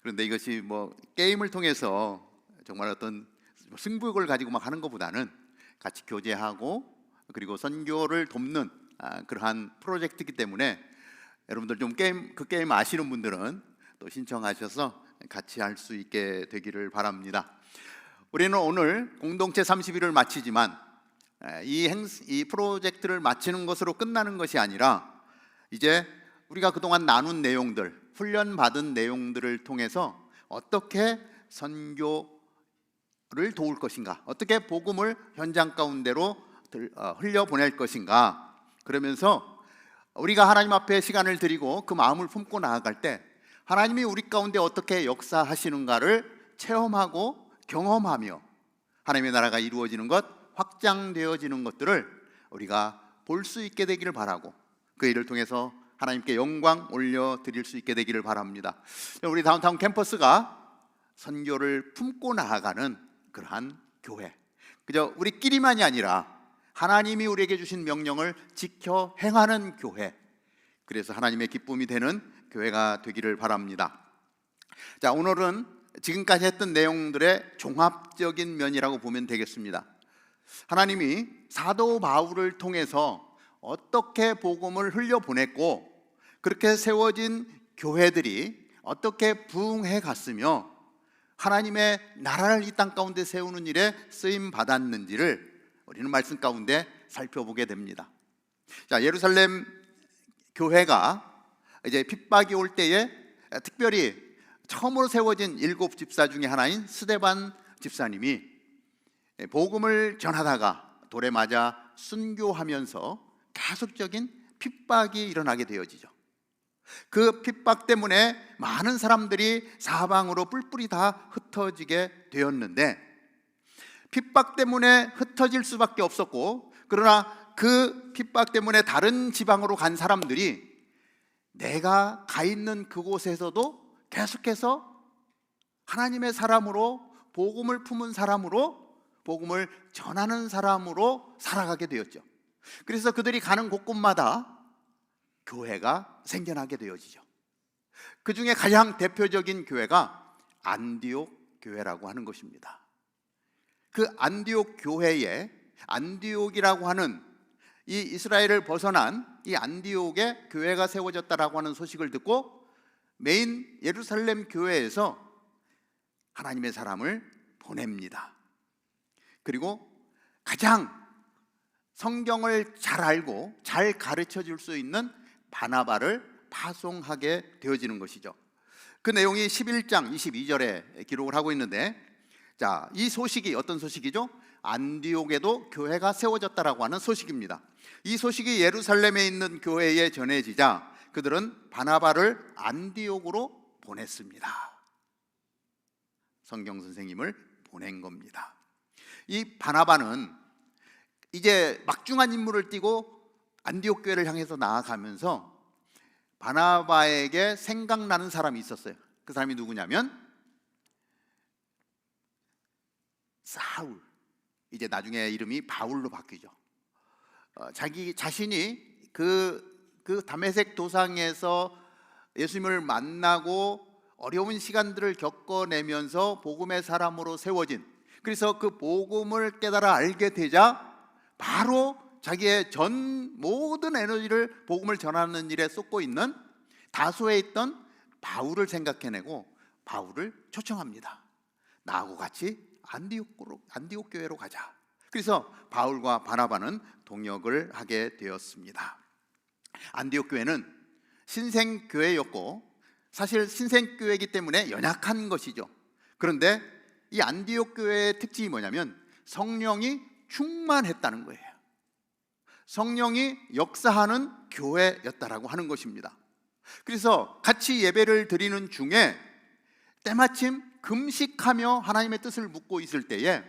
그런데 이것이 뭐 게임을 통해서 정말 어떤 승부욕을 가지고 막 하는 것보다는 같이 교제하고 그리고 선교를 돕는 그러한 프로젝트이기 때문에 여러분들 좀 그 게임 아시는 분들은 또 신청하셔서 같이 할 수 있게 되기를 바랍니다. 우리는 오늘 공동체 30일을 마치지만 이 프로젝트를 마치는 것으로 끝나는 것이 아니라 이제 우리가 그동안 나눈 내용들, 훈련받은 내용들을 통해서 어떻게 선교를 도울 것인가, 어떻게 복음을 현장 가운데로 흘려보낼 것인가, 그러면서 우리가 하나님 앞에 시간을 드리고 그 마음을 품고 나아갈 때 하나님이 우리 가운데 어떻게 역사하시는가를 체험하고 경험하며 하나님의 나라가 이루어지는 것, 확장되어지는 것들을 우리가 볼 수 있게 되기를 바라고 그 일을 통해서 하나님께 영광 올려드릴 수 있게 되기를 바랍니다. 우리 다운타운 캠퍼스가 선교를 품고 나아가는 그러한 교회, 그저 우리끼리만이 아니라 하나님이 우리에게 주신 명령을 지켜 행하는 교회, 그래서 하나님의 기쁨이 되는 교회가 되기를 바랍니다. 자, 오늘은 지금까지 했던 내용들의 종합적인 면이라고 보면 되겠습니다. 하나님이 사도 바울을 통해서 어떻게 복음을 흘려보냈고 그렇게 세워진 교회들이 어떻게 부흥해 갔으며 하나님의 나라를 이 땅 가운데 세우는 일에 쓰임 받았는지를 우리는 말씀 가운데 살펴보게 됩니다. 자, 예루살렘 교회가 이제 핍박이 올 때에 특별히 처음으로 세워진 7 집사 중에 하나인 스데반 집사님이 복음을 전하다가 돌에 맞아 순교하면서 계속적인 핍박이 일어나게 되어지죠. 그 핍박 때문에 많은 사람들이 사방으로 뿔뿔이 다 흩어지게 되었는데, 핍박 때문에 흩어질 수밖에 없었고, 그러나 그 핍박 때문에 다른 지방으로 간 사람들이 내가 가 있는 그곳에서도 계속해서 하나님의 사람으로, 복음을 품은 사람으로, 복음을 전하는 사람으로 살아가게 되었죠. 그래서 그들이 가는 곳곳마다 교회가 생겨나게 되어지죠. 그 중에 가장 대표적인 교회가 안디옥 교회라고 하는 것입니다. 그 안디옥 교회에 안디옥이라고 하는 이 이스라엘을 벗어난 이 안디옥에 교회가 세워졌다라고 하는 소식을 듣고 메인 예루살렘 교회에서 하나님의 사람을 보냅니다. 그리고 가장 성경을 잘 알고 잘 가르쳐 줄 수 있는 바나바를 파송하게 되어지는 것이죠. 그 내용이 11장 22절에 기록을 하고 있는데, 자, 이 소식이 어떤 소식이죠? 안디옥에도 교회가 세워졌다라고 하는 소식입니다. 이 소식이 예루살렘에 있는 교회에 전해지자 그들은 바나바를 안디옥으로 보냈습니다. 성경 선생님을 보낸 겁니다. 이 바나바는 이제 막중한 임무를 띠고 안디옥 교회를 향해서 나아가면서 바나바에게 생각나는 사람이 있었어요. 그 사람이 누구냐면 사울, 이제 나중에 이름이 바울로 바뀌죠. 자기 자신이 그 다메섹 도상에서 예수님을 만나고 어려운 시간들을 겪어내면서 복음의 사람으로 세워진, 그래서 그 복음을 깨달아 알게 되자 바로 자기의 전 모든 에너지를 복음을 전하는 일에 쏟고 있는 다소에 있던 바울을 생각해내고 바울을 초청합니다. 나하고 같이 안디옥 교회로 가자. 그래서 바울과 바나바는 동역을 하게 되었습니다. 안디옥 교회는 신생교회였고 사실 신생교회이기 때문에 연약한 것이죠. 그런데 이 안디옥 교회의 특징이 뭐냐면 성령이 충만했다는 거예요. 성령이 역사하는 교회였다라고 하는 것입니다. 그래서 같이 예배를 드리는 중에 때마침 금식하며 하나님의 뜻을 묻고 있을 때에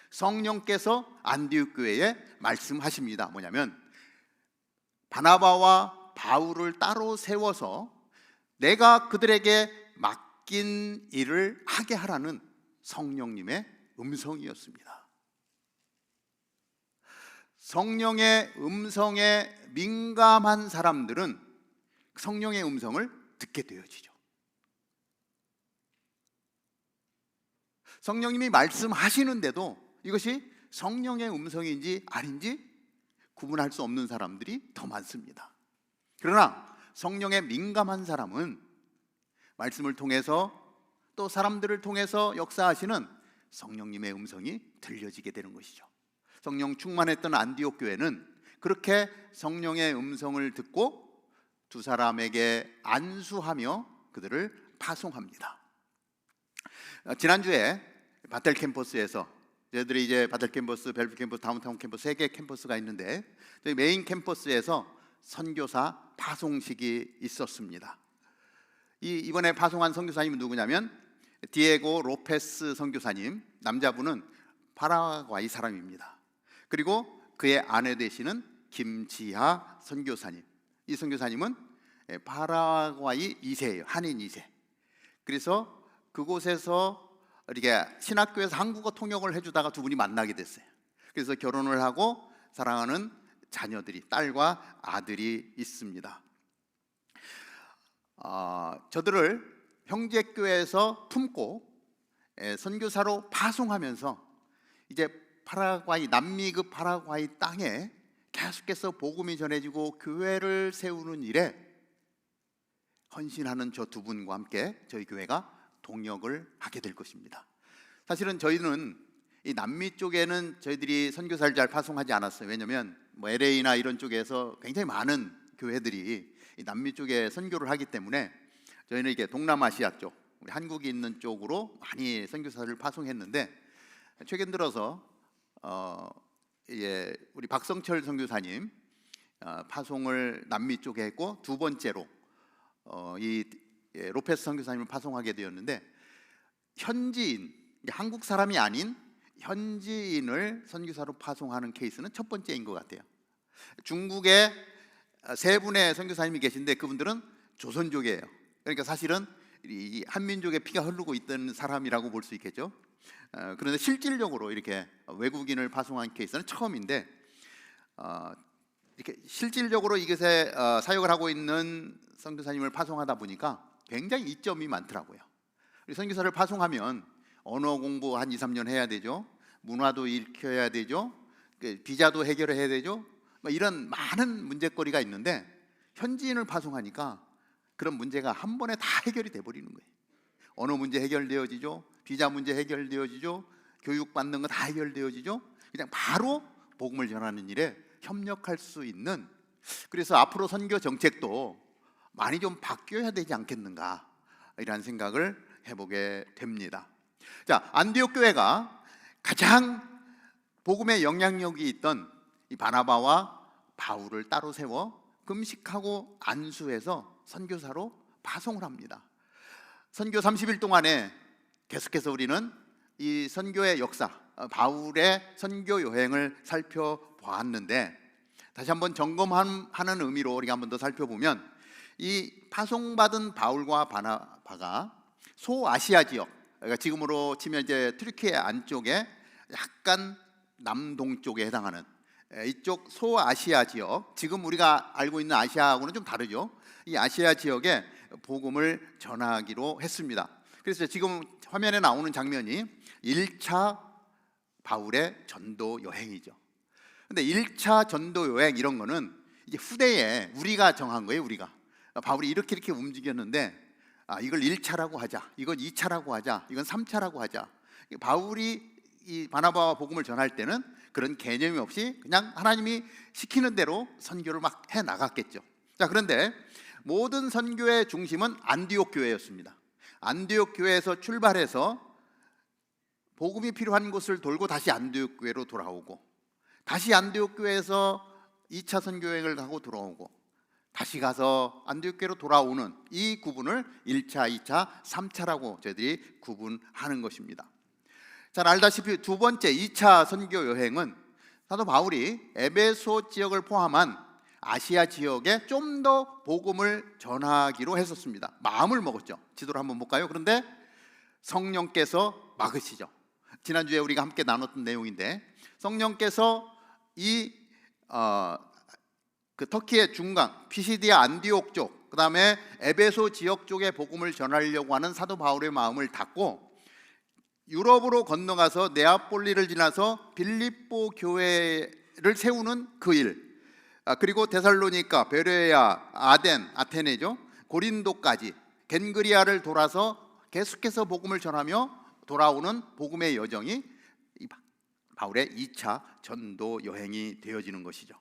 성령께서 안디옥 교회에 말씀하십니다. 뭐냐면 바나바와 바울을 따로 세워서 내가 그들에게 맡긴 일을 하게 하라는 성령님의 음성이었습니다. 성령의 음성에 민감한 사람들은 성령의 음성을 듣게 되어지죠. 성령님이 말씀하시는데도 이것이 성령의 음성인지 아닌지 구분할 수 없는 사람들이 더 많습니다. 그러나 성령에 민감한 사람은 말씀을 통해서 또 사람들을 통해서 역사하시는 성령님의 음성이 들려지게 되는 것이죠. 성령 충만했던 안디옥 교회는 그렇게 성령의 음성을 듣고 두 사람에게 안수하며 그들을 파송합니다. 지난주에 바텔 캠퍼스에서 저희들이 이제 바텔 캠퍼스, 벨브 캠퍼스, 다운타운 캠퍼스 3개 캠퍼스가 있는데 저희 메인 캠퍼스에서 선교사 파송식이 있었습니다. 이번에 파송한 선교사님은 누구냐면 디에고 로페스 선교사님, 남자분은 파라과이 사람입니다. 그리고 그의 아내 되시는 김지하 선교사님, 이 선교사님은 파라과이 2세예요. 한인 2세. 그래서 그곳에서 이렇게 신학교에서 한국어 통역을 해주다가 두 분이 만나게 됐어요. 그래서 결혼을 하고 사랑하는 자녀들이, 딸과 아들이 있습니다. 저들을 형제교회에서 품고 선교사로 파송하면서 이제 파라과이, 남미 그 파라과이 땅에 계속해서 복음이 전해지고 교회를 세우는 일에 헌신하는 저 두 분과 함께 저희 교회가 동역을 하게 될 것입니다. 사실은 저희는 이 남미 쪽에는 저희들이 선교사를 잘 파송하지 않았어요. 왜냐하면 뭐 LA나 이런 쪽에서 굉장히 많은 교회들이 이 남미 쪽에 선교를 하기 때문에 저희는 이게 동남아시아 쪽, 우리 한국이 있는 쪽으로 많이 선교사를 파송했는데 최근 들어서 우리 박성철 선교사님 파송을 남미 쪽에 했고 두 번째로 로페스 선교사님을 파송하게 되었는데 현지인, 한국 사람이 아닌 현지인을 선교사로 파송하는 케이스는 첫 번째인 것 같아요. 중국에 3분의 선교사님이 계신데 그분들은 조선족이에요. 그러니까 사실은 이 한민족의 피가 흐르고 있던 사람이라고 볼 수 있겠죠. 그런데 실질적으로 이렇게 외국인을 파송한 케이스는 처음인데 이렇게 실질적으로 이것에 사역을 하고 있는 선교사님을 파송하다 보니까 굉장히 이점이 많더라고요. 선교사를 파송하면 언어 공부 한 2, 3년 해야 되죠. 문화도 익혀야 되죠. 비자도 해결해야 되죠. 이런 많은 문제거리가 있는데 현지인을 파송하니까 그런 문제가 한 번에 다 해결이 돼버리는 거예요. 언어 문제 해결되어지죠. 비자 문제 해결되어지죠. 교육받는 거 다 해결되어지죠. 그냥 바로 복음을 전하는 일에 협력할 수 있는, 그래서 앞으로 선교 정책도 많이 좀 바뀌어야 되지 않겠는가 이런 생각을 해보게 됩니다. 자, 안디옥 교회가 가장 복음의 영향력이 있던 이 바나바와 바울을 따로 세워 금식하고 안수해서 선교사로 파송을 합니다. 선교 30일 동안에 계속해서 우리는 이 선교의 역사, 바울의 선교 여행을 살펴보았는데 다시 한번 점검하는 의미로 우리가 한번 더 살펴보면 이 파송받은 바울과 바나바가 소아시아 지역, 그러니까 지금으로 치면 이제 튀르키예 안쪽에 약간 남동쪽에 해당하는 이쪽 소아시아 지역, 지금 우리가 알고 있는 아시아하고는 좀 다르죠. 이 아시아 지역에 복음을 전하기로 했습니다. 그래서 지금 화면에 나오는 장면이 1차 바울의 전도 여행이죠. 근데 1차 전도 여행 이런 거는 이제 후대에 우리가 정한 거예요. 우리가 바울이 이렇게 움직였는데 이걸 1차라고 하자, 이건 2차라고 하자, 이건 3차라고 하자. 바울이 이 바나바와 복음을 전할 때는 그런 개념이 없이 그냥 하나님이 시키는 대로 선교를 막 해 나갔겠죠. 자, 그런데 모든 선교의 중심은 안디옥 교회였습니다. 안디옥 교회에서 출발해서 복음이 필요한 곳을 돌고 다시 안디옥 교회로 돌아오고, 다시 안디옥 교회에서 2차 선교 여행을 가고 돌아오고, 다시 가서 안디옥 교회로 돌아오는 이 구분을 1차, 2차, 3차라고 저희들이 구분하는 것입니다. 잘 알다시피 두 번째 2차 선교 여행은 사도 바울이 에베소 지역을 포함한 아시아 지역에 좀 더 복음을 전하기로 했었습니다. 마음을 먹었죠. 지도를 한번 볼까요? 그런데 성령께서 막으시죠. 지난주에 우리가 함께 나눴던 내용인데, 성령께서 그 터키의 중간 피시디아 안디옥 쪽, 그 다음에 에베소 지역 쪽에 복음을 전하려고 하는 사도 바울의 마음을 닫고 유럽으로 건너가서 네아폴리를 지나서 빌립보 교회를 세우는 그 일, 그리고 데살로니가, 베레아, 아덴, 아테네죠, 고린도까지 겐그리아를 돌아서 계속해서 복음을 전하며 돌아오는 복음의 여정이 바울의 2차 전도 여행이 되어지는 것이죠.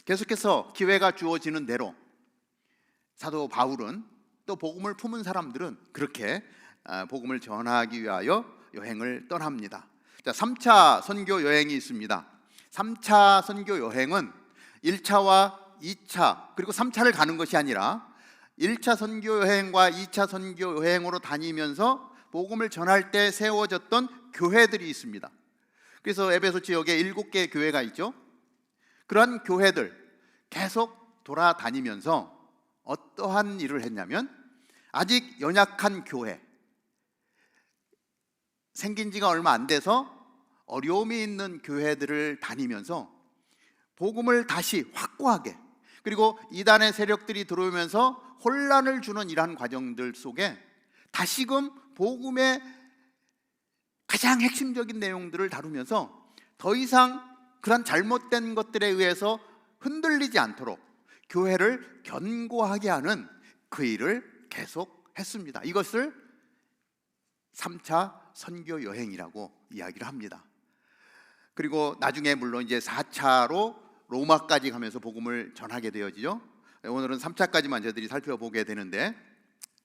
계속해서 기회가 주어지는 대로 사도 바울은, 또 복음을 품은 사람들은 그렇게 복음을 전하기 위하여 여행을 떠납니다. 자, 3차 선교 여행이 있습니다. 3차 선교 여행은 1차와 2차 그리고 3차를 가는 것이 아니라 1차 선교 여행과 2차 선교 여행으로 다니면서 복음을 전할 때 세워졌던 교회들이 있습니다. 그래서 에베소 지역에 7개의 교회가 있죠. 그러한 교회들 계속 돌아다니면서 어떠한 일을 했냐면, 아직 연약한 교회, 생긴 지가 얼마 안 돼서 어려움이 있는 교회들을 다니면서 복음을 다시 확고하게, 그리고 이단의 세력들이 들어오면서 혼란을 주는 이러한 과정들 속에 다시금 복음의 가장 핵심적인 내용들을 다루면서 더 이상 그런 잘못된 것들에 의해서 흔들리지 않도록 교회를 견고하게 하는 그 일을 계속 했습니다. 이것을 3차 선교 여행이라고 이야기를 합니다. 그리고 나중에 물론 이제 4차로 로마까지 가면서 복음을 전하게 되어지죠. 오늘은 3차까지만 저희들이 살펴보게 되는데,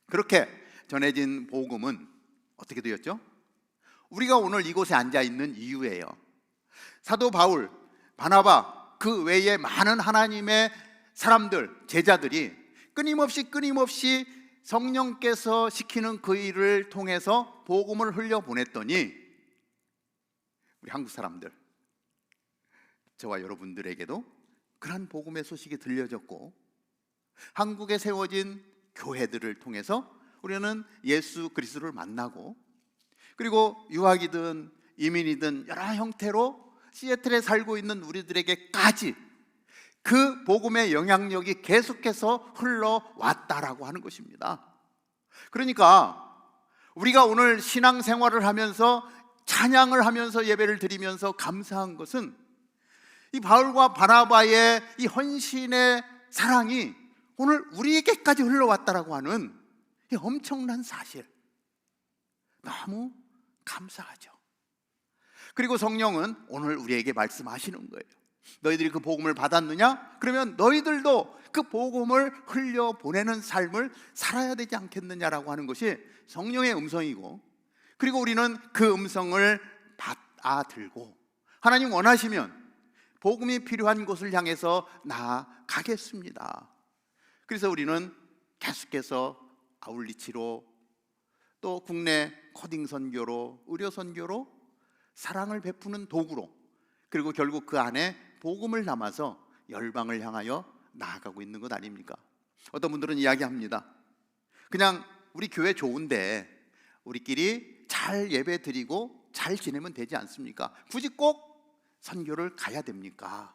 그렇게 전해진 복음은 어떻게 되었죠? 우리가 오늘 이곳에 앉아 있는 이유예요. 사도 바울, 바나바, 그 외에 많은 하나님의 사람들, 제자들이 끊임없이 성령께서 시키는 그 일을 통해서 복음을 흘려보냈더니 우리 한국 사람들, 저와 여러분들에게도 그러한 복음의 소식이 들려졌고, 한국에 세워진 교회들을 통해서 우리는 예수 그리스도를 만나고, 그리고 유학이든 이민이든 여러 형태로 시애틀에 살고 있는 우리들에게까지 그 복음의 영향력이 계속해서 흘러왔다라고 하는 것입니다. 그러니까 우리가 오늘 신앙생활을 하면서, 찬양을 하면서, 예배를 드리면서 감사한 것은 이 바울과 바나바의 이 헌신의 사랑이 오늘 우리에게까지 흘러왔다라고 하는 이 엄청난 사실, 너무 감사하죠. 그리고 성령은 오늘 우리에게 말씀하시는 거예요. 너희들이 그 복음을 받았느냐? 그러면 너희들도 그 복음을 흘려보내는 삶을 살아야 되지 않겠느냐라고 하는 것이 성령의 음성이고, 그리고 우리는 그 음성을 받아들고 하나님 원하시면 복음이 필요한 곳을 향해서 나아가겠습니다. 그래서 우리는 계속해서 아울리치로, 또 국내 코딩 선교로, 의료 선교로 사랑을 베푸는 도구로, 그리고 결국 그 안에 복음을 담아서 열방을 향하여 나아가고 있는 것 아닙니까? 어떤 분들은 이야기합니다. 그냥 우리 교회 좋은데 우리끼리 잘 예배 드리고 잘 지내면 되지 않습니까? 굳이 꼭 선교를 가야 됩니까?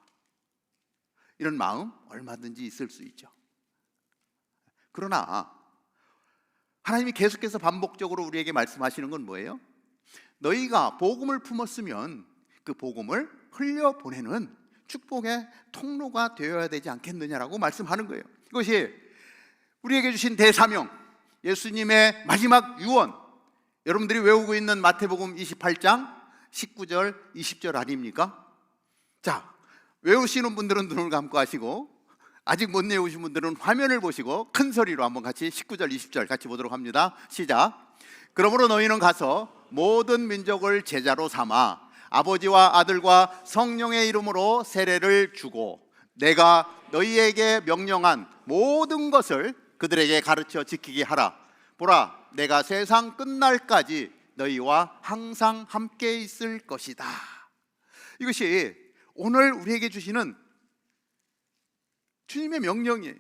이런 마음 얼마든지 있을 수 있죠. 그러나 하나님이 계속해서 반복적으로 우리에게 말씀하시는 건 뭐예요? 너희가 복음을 품었으면 그 복음을 흘려보내는 축복의 통로가 되어야 되지 않겠느냐라고 말씀하는 거예요. 이것이 우리에게 주신 대사명, 예수님의 마지막 유언, 여러분들이 외우고 있는 마태복음 28장 19절 20절 아닙니까? 자, 외우시는 분들은 눈을 감고 하시고 아직 못 외우신 분들은 화면을 보시고 큰 소리로 한번 같이 19절 20절 같이 보도록 합니다. 시작. 그러므로 너희는 가서 모든 민족을 제자로 삼아 아버지와 아들과 성령의 이름으로 세례를 주고 내가 너희에게 명령한 모든 것을 그들에게 가르쳐 지키게 하라. 보라, 내가 세상 끝날까지 너희와 항상 함께 있을 것이다. 이것이 오늘 우리에게 주시는 주님의 명령이에요.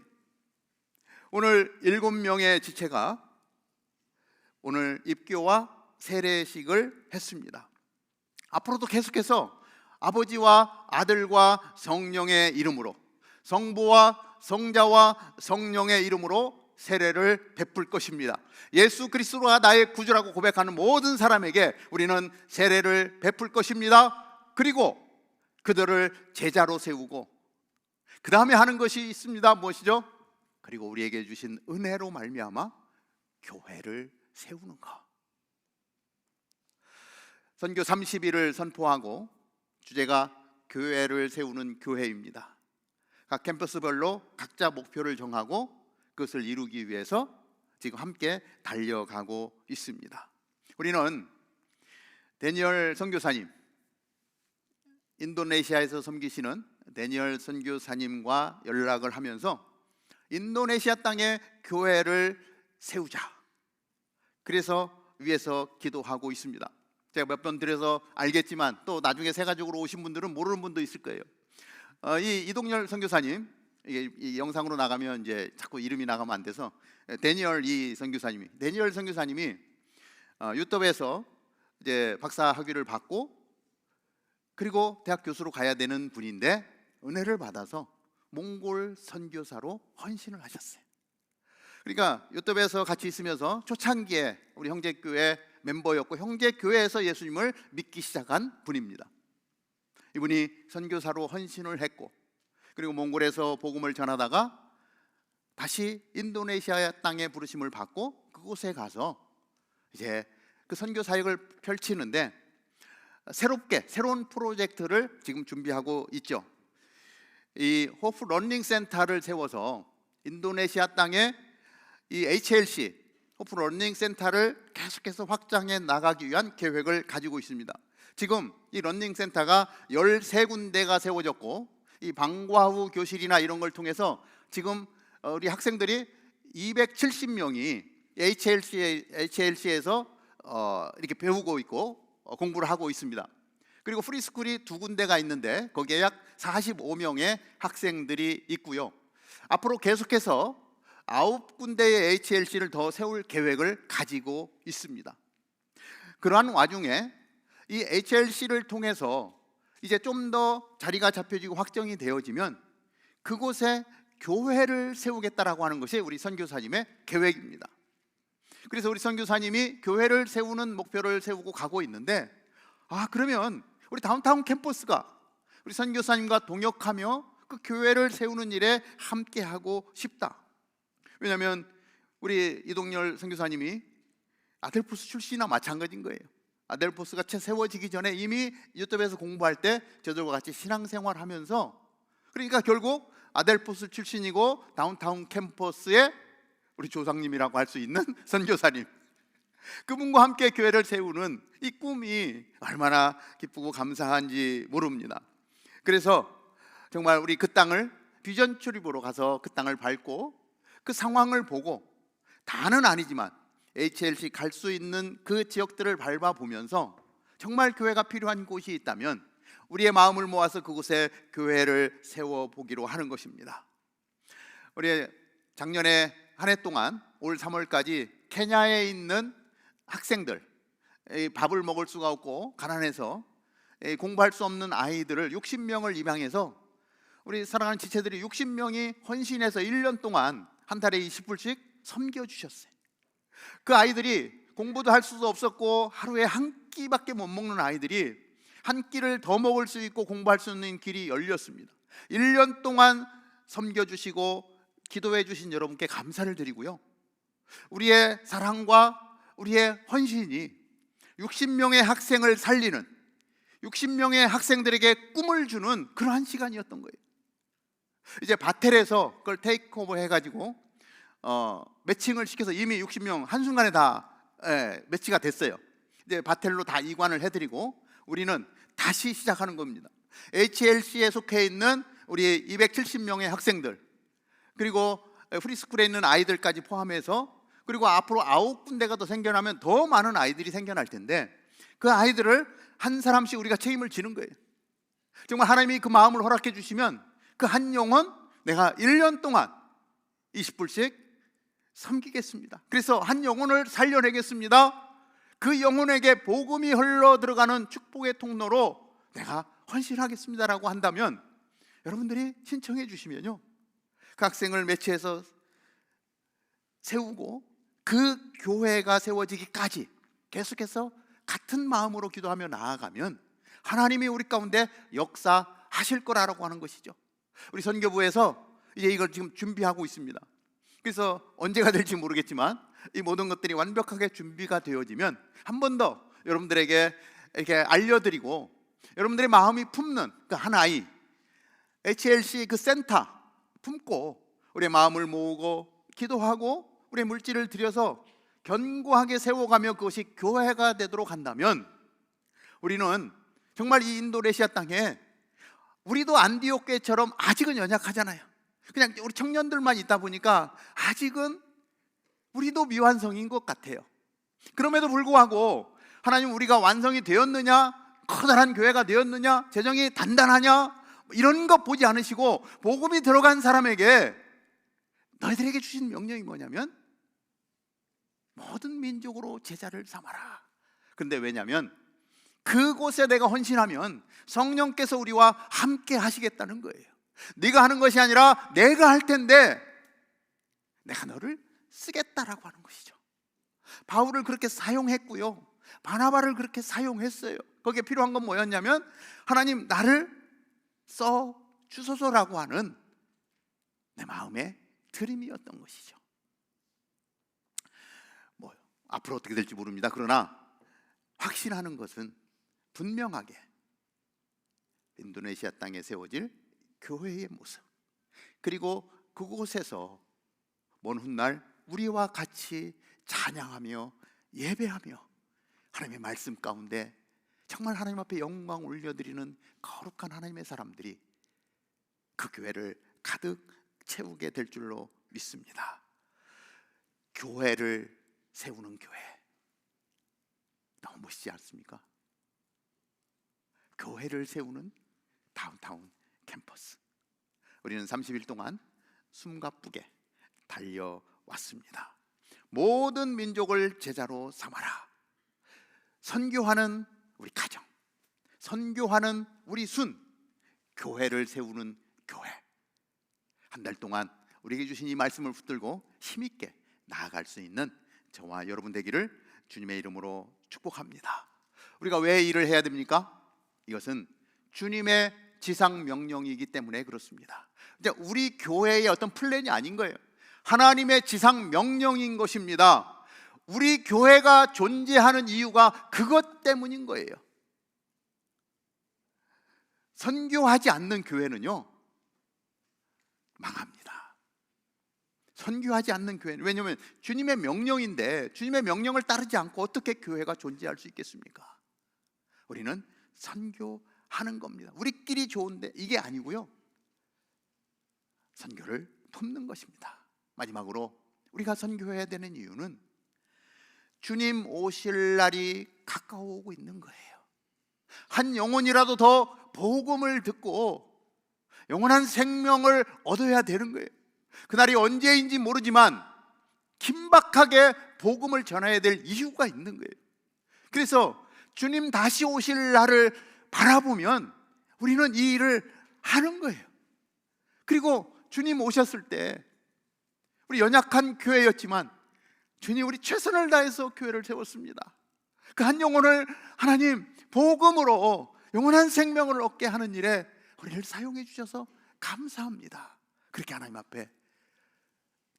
오늘 7명의 지체가 오늘 입교와 세례식을 했습니다. 앞으로도 계속해서 아버지와 아들과 성령의 이름으로, 성부와 성자와 성령의 이름으로 세례를 베풀 것입니다. 예수 그리스도가 나의 구주라고 고백하는 모든 사람에게 우리는 세례를 베풀 것입니다. 그리고 그들을 제자로 세우고 그 다음에 하는 것이 있습니다. 무엇이죠? 그리고 우리에게 주신 은혜로 말미암아 교회를 세우는 것. 선교 30일을 선포하고 주제가 교회를 세우는 교회입니다. 각 캠퍼스별로 각자 목표를 정하고 그것을 이루기 위해서 지금 함께 달려가고 있습니다. 우리는 데니얼 선교사님, 인도네시아에서 섬기시는 데니얼 선교사님과 연락을 하면서 인도네시아 땅에 교회를 세우자, 그래서 위에서 기도하고 있습니다. 제가 몇 번 드려서 알겠지만 또 나중에 세가족으로 오신 분들은 모르는 분도 있을 거예요. 이 이동열 선교사님, 이 영상으로 나가면 이제 자꾸 이름이 나가면 안 돼서 데니얼 선교사님이 유럽에서 이제 박사 학위를 받고 그리고 대학 교수로 가야 되는 분인데 은혜를 받아서 몽골 선교사로 헌신을 하셨어요. 그러니까 유럽에서 같이 있으면서 초창기에 우리 형제교회 멤버였고 형제교회에서 예수님을 믿기 시작한 분입니다. 이분이 선교사로 헌신을 했고 그리고 몽골에서 복음을 전하다가 다시 인도네시아 땅에 부르심을 받고 그곳에 가서 이제 그 선교 사역을 펼치는데 새로운 프로젝트를 지금 준비하고 있죠. 이 호프 러닝 센터를 세워서 인도네시아 땅에 이 HLC 호프 러닝 센터를 계속해서 확장해 나가기 위한 계획을 가지고 있습니다. 지금 이 러닝 센터가 13군데가 세워졌고 이 방과 후 교실이나 이런 걸 통해서 지금 우리 학생들이 270명이 HLC에서 이렇게 배우고 있고 공부를 하고 있습니다. 그리고 프리스쿨이 2군데가 있는데 거기에 약 45명의 학생들이 있고요. 앞으로 계속해서 9군데의 HLC를 더 세울 계획을 가지고 있습니다. 그러한 와중에 이 HLC를 통해서 이제 좀 더 자리가 잡혀지고 확정이 되어지면 그곳에 교회를 세우겠다라고 하는 것이 우리 선교사님의 계획입니다. 그래서 우리 선교사님이 교회를 세우는 목표를 세우고 가고 있는데 그러면 우리 다운타운 캠퍼스가 우리 선교사님과 동역하며 그 교회를 세우는 일에 함께하고 싶다. 왜냐하면 우리 이동열 선교사님이 아델포스 출신이나 마찬가지인 거예요. 아델포스가 채 세워지기 전에 이미 유럽에서 공부할 때 저들과 같이 신앙생활하면서 그러니까 결국 아델포스 출신이고 다운타운 캠퍼스의 우리 조상님이라고 할 수 있는 선교사님, 그분과 함께 교회를 세우는 이 꿈이 얼마나 기쁘고 감사한지 모릅니다. 그래서 정말 우리 그 땅을 비전 출입으로 가서 그 땅을 밟고 그 상황을 보고 다는 아니지만 HLC 갈 수 있는 그 지역들을 밟아보면서 정말 교회가 필요한 곳이 있다면 우리의 마음을 모아서 그곳에 교회를 세워보기로 하는 것입니다. 우리 작년에 한 해 동안 올 3월까지 케냐에 있는 학생들, 밥을 먹을 수가 없고 가난해서 공부할 수 없는 아이들을 60명을 입양해서 우리 사랑하는 지체들이 60명이 헌신해서 1년 동안 한 달에 20불씩 섬겨주셨어요. 그 아이들이 공부도 할 수도 없었고 하루에 한 끼밖에 못 먹는 아이들이 한 끼를 더 먹을 수 있고 공부할 수 있는 길이 열렸습니다. 1년 동안 섬겨주시고 기도해 주신 여러분께 감사를 드리고요, 우리의 사랑과 우리의 헌신이 60명의 학생을 살리는, 60명의 학생들에게 꿈을 주는 그러한 시간이었던 거예요. 이제 바텔에서 그걸 테이크오버 해가지고 매칭을 시켜서 이미 60명 한순간에 다 매치가 됐어요. 이제 바텔로 다 이관을 해드리고 우리는 다시 시작하는 겁니다. HLC에 속해 있는 우리 270명의 학생들, 그리고 프리스쿨에 있는 아이들까지 포함해서, 그리고 앞으로 9군데가 더 생겨나면 더 많은 아이들이 생겨날 텐데 그 아이들을 한 사람씩 우리가 책임을 지는 거예요. 정말 하나님이 그 마음을 허락해 주시면 그 한 영혼 내가 1년 동안 20불씩 섬기겠습니다. 그래서 한 영혼을 살려내겠습니다. 그 영혼에게 복음이 흘러 들어가는 축복의 통로로 내가 헌신하겠습니다라고 한다면 여러분들이 신청해 주시면요, 그 학생을 매치해서 세우고 그 교회가 세워지기까지 계속해서 같은 마음으로 기도하며 나아가면 하나님이 우리 가운데 역사하실 거라고 하는 것이죠. 우리 선교부에서 이제 이걸 지금 준비하고 있습니다. 그래서 언제가 될지 모르겠지만 이 모든 것들이 완벽하게 준비가 되어지면 한 번 더 여러분들에게 이렇게 알려드리고, 여러분들의 마음이 품는 그 한 아이, HLC 그 센터 품고 우리의 마음을 모으고 기도하고 우리의 물질을 들여서 견고하게 세워가며 그것이 교회가 되도록 한다면 우리는 정말 이 인도네시아 땅에, 우리도 안디옥 교회처럼 아직은 연약하잖아요. 그냥 우리 청년들만 있다 보니까 아직은 우리도 미완성인 것 같아요. 그럼에도 불구하고 하나님, 우리가 완성이 되었느냐, 커다란 교회가 되었느냐, 재정이 단단하냐, 이런 것 보지 않으시고 복음이 들어간 사람에게 너희들에게 주신 명령이 뭐냐면 모든 민족으로 제자를 삼아라. 근데 왜냐면 그곳에 내가 헌신하면 성령께서 우리와 함께 하시겠다는 거예요. 네가 하는 것이 아니라 내가 할 텐데 내가 너를 쓰겠다라고 하는 것이죠. 바울을 그렇게 사용했고요, 바나바를 그렇게 사용했어요. 거기에 필요한 건 뭐였냐면 하나님 나를 써 주소서라고 하는 내 마음의 드림이었던 것이죠. 뭐 앞으로 어떻게 될지 모릅니다. 그러나 확신하는 것은 분명하게 인도네시아 땅에 세워질 교회의 모습, 그리고 그곳에서 먼 훗날 우리와 같이 찬양하며 예배하며 하나님의 말씀 가운데 정말 하나님 앞에 영광 올려드리는 거룩한 하나님의 사람들이 그 교회를 가득 채우게 될 줄로 믿습니다. 교회를 세우는 교회, 너무 멋지지 않습니까? 교회를 세우는 다운타운 캠퍼스. 우리는 30일 동안 숨가쁘게 달려왔습니다. 모든 민족을 제자로 삼아라. 선교하는 우리 가정, 선교하는 우리 순, 교회를 세우는 교회. 한 달 동안 우리에게 주신 이 말씀을 붙들고 힘있게 나아갈 수 있는 저와 여러분 되기를 주님의 이름으로 축복합니다. 우리가 왜 일을 해야 됩니까? 이것은 주님의 지상 명령이기 때문에 그렇습니다. 이제 우리 교회의 어떤 플랜이 아닌 거예요. 하나님의 지상 명령인 것입니다. 우리 교회가 존재하는 이유가 그것 때문인 거예요. 선교하지 않는 교회는요, 망합니다. 선교하지 않는 교회는, 왜냐하면 주님의 명령인데 주님의 명령을 따르지 않고 어떻게 교회가 존재할 수 있겠습니까? 우리는 선교하는 겁니다. 우리끼리 좋은데 이게 아니고요, 선교를 돕는 것입니다. 마지막으로 우리가 선교해야 되는 이유는 주님 오실 날이 가까워오고 있는 거예요. 한 영혼이라도 더 복음을 듣고 영원한 생명을 얻어야 되는 거예요. 그날이 언제인지 모르지만 긴박하게 복음을 전해야 될 이유가 있는 거예요. 그래서 주님 다시 오실 날을 바라보면 우리는 이 일을 하는 거예요. 그리고 주님 오셨을 때 우리 연약한 교회였지만 주님 우리 최선을 다해서 교회를 세웠습니다. 그 한 영혼을 하나님 복음으로 영원한 생명을 얻게 하는 일에 우리를 사용해 주셔서 감사합니다. 그렇게 하나님 앞에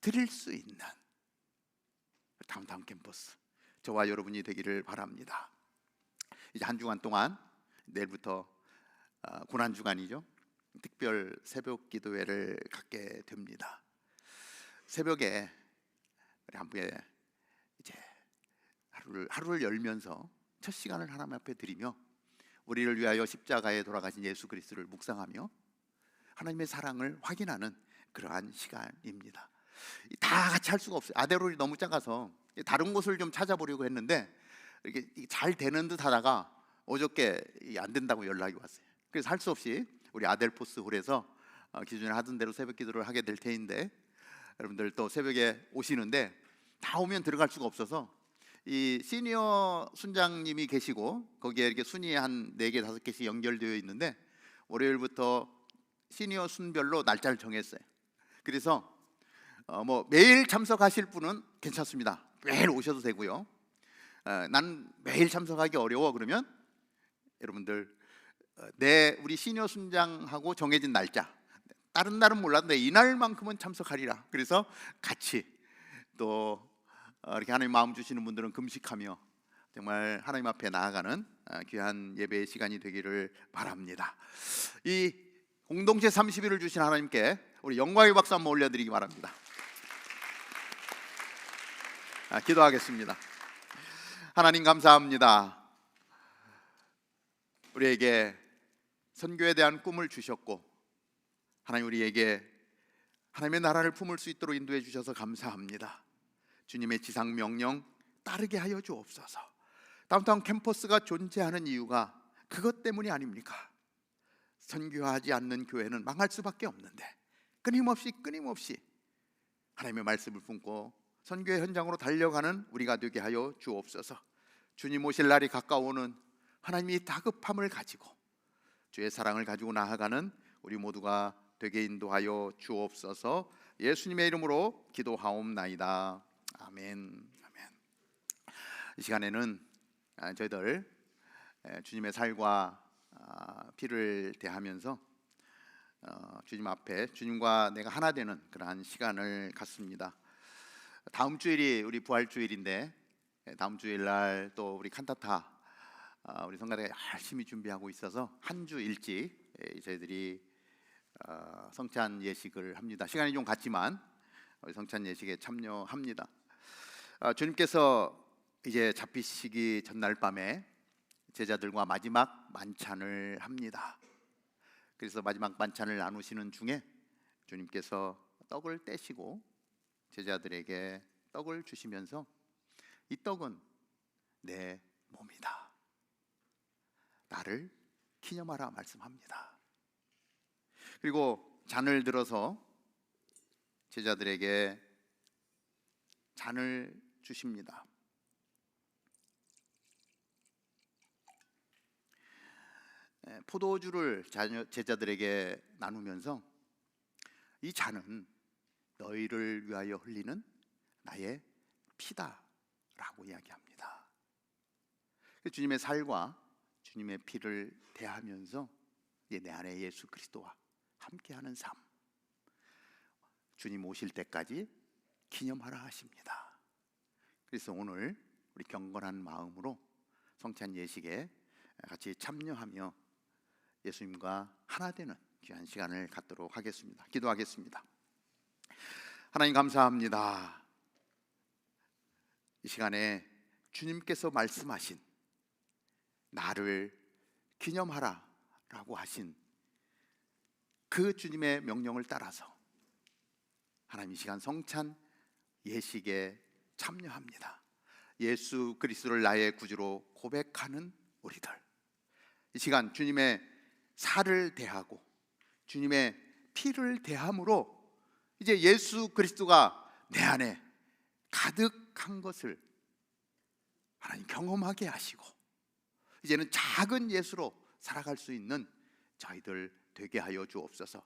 드릴 수 있는 다운타운 캠퍼스 저와 여러분이 되기를 바랍니다. 이제 한 주간 동안 내일부터 고난주간이죠. 특별 새벽 기도회를 갖게 됩니다. 새벽에 우리 한부에 이제 하루를 열면서 첫 시간을 하나님 앞에 드리며 우리를 위하여 십자가에 돌아가신 예수 그리스도를 묵상하며 하나님의 사랑을 확인하는 그러한 시간입니다. 다 같이 할 수가 없어요. 아데롤이 너무 작아서 다른 곳을 좀 찾아보려고 했는데 이게 잘 되는 듯 하다가 어저께 안 된다고 연락이 왔어요. 그래서 할 수 없이 우리 아델포스 홀에서 기존에 하던 대로 새벽 기도를 하게 될 테인데 여러분들 또 새벽에 오시는데 다 오면 들어갈 수가 없어서 이 시니어 순장님이 계시고 거기에 이렇게 순위 한 4개 5개씩 연결되어 있는데 월요일부터 시니어 순별로 날짜를 정했어요. 그래서 뭐 매일 참석하실 분은 괜찮습니다. 매일 오셔도 되고요. 난 매일 참석하기 어려워 그러면 여러분들 우리 시니어 순장하고 정해진 날짜 다른 날은 몰라도 이날만큼은 참석하리라. 그래서 같이 또 이렇게 하나님 마음 주시는 분들은 금식하며 정말 하나님 앞에 나아가는 귀한 예배의 시간이 되기를 바랍니다. 이 공동체 30일을 주신 하나님께 우리 영광의 박수 한번 올려드리기 바랍니다. 기도하겠습니다. 하나님 감사합니다. 우리에게 선교에 대한 꿈을 주셨고 하나님 우리에게 하나님의 나라를 품을 수 있도록 인도해 주셔서 감사합니다. 주님의 지상 명령 따르게 하여 주옵소서. 다운타운 캠퍼스가 존재하는 이유가 그것 때문이 아닙니까? 선교하지 않는 교회는 망할 수밖에 없는데 끊임없이 하나님의 말씀을 품고 선교의 현장으로 달려가는 우리가 되게 하여 주옵소서. 주님 오실 날이 가까워오는 하나님이 다급함을 가지고 주의 사랑을 가지고 나아가는 우리 모두가 되게 인도하여 주옵소서. 예수님의 이름으로 기도하옵나이다. 아멘. 이 시간에는 저희들 주님의 살과 피를 대하면서 주님 앞에 주님과 내가 하나 되는 그러한 시간을 갖습니다. 다음 주일이 우리 부활주일인데 다음 주일날 또 우리 칸타타 우리 성가대가 열심히 준비하고 있어서 한 주 일찍 저희들이 성찬 예식을 합니다. 시간이 좀 갔지만 우리 성찬 예식에 참여합니다. 주님께서 이제 잡히시기 전날 밤에 제자들과 마지막 만찬을 합니다. 그래서 마지막 만찬을 나누시는 중에 주님께서 떡을 떼시고 제자들에게 떡을 주시면서 이 떡은 내 몸이다. 나를 기념하라 말씀합니다. 그리고 잔을 들어서 제자들에게 잔을 주십니다. 포도주를 제자들에게 나누면서 이 잔은 너희를 위하여 흘리는 나의 피다라고 이야기합니다. 주님의 살과 주님의 피를 대하면서 내 안에 예수 그리스도와 함께하는 삶, 주님 오실 때까지 기념하라 하십니다. 그래서 오늘 우리 경건한 마음으로 성찬 예식에 같이 참여하며 예수님과 하나 되는 귀한 시간을 갖도록 하겠습니다. 기도하겠습니다. 하나님 감사합니다. 이 시간에 주님께서 말씀하신 나를 기념하라 라고 하신 그 주님의 명령을 따라서 하나님 이 시간 성찬 예식에 참여합니다. 예수 그리스도를 나의 구주로 고백하는 우리들, 이 시간 주님의 살을 대하고 주님의 피를 대함으로 이제 예수 그리스도가 내 안에 가득한 것을 하나님 경험하게 하시고 이제는 작은 예수로 살아갈 수 있는 저희들 되게 하여 주옵소서.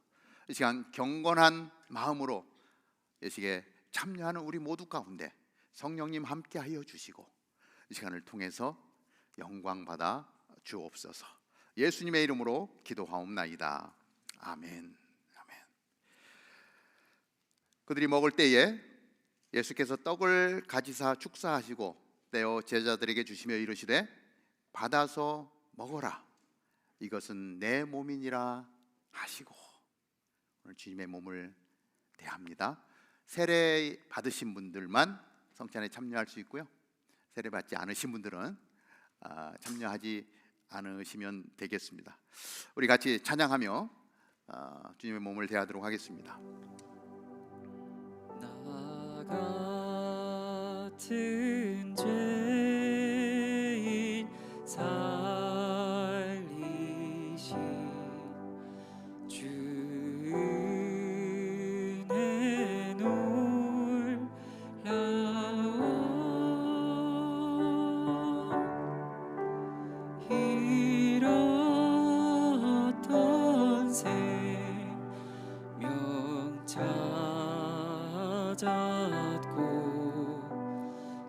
이 시간 경건한 마음으로 예식에 참여하는 우리 모두 가운데 성령님 함께 하여 주시고 이 시간을 통해서 영광 받아 주옵소서. 예수님의 이름으로 기도하옵나이다. 아멘. 아멘. 그들이 먹을 때에 예수께서 떡을 가지사 축사하시고 떼어 제자들에게 주시며 이르시되 받아서 먹어라. 이것은 내 몸이니라 하시고 오늘 주님의 몸을 대합니다. 세례 받으신 분들만 성찬에 참여할 수 있고요. 세례 받지 않으신 분들은 참여하지 않으시면 되겠습니다. 우리 같이 찬양하며 주님의 몸을 대하도록 하겠습니다. 나 같은 죄인 살리신 주의 놀라워 잃었던 생명 찾았고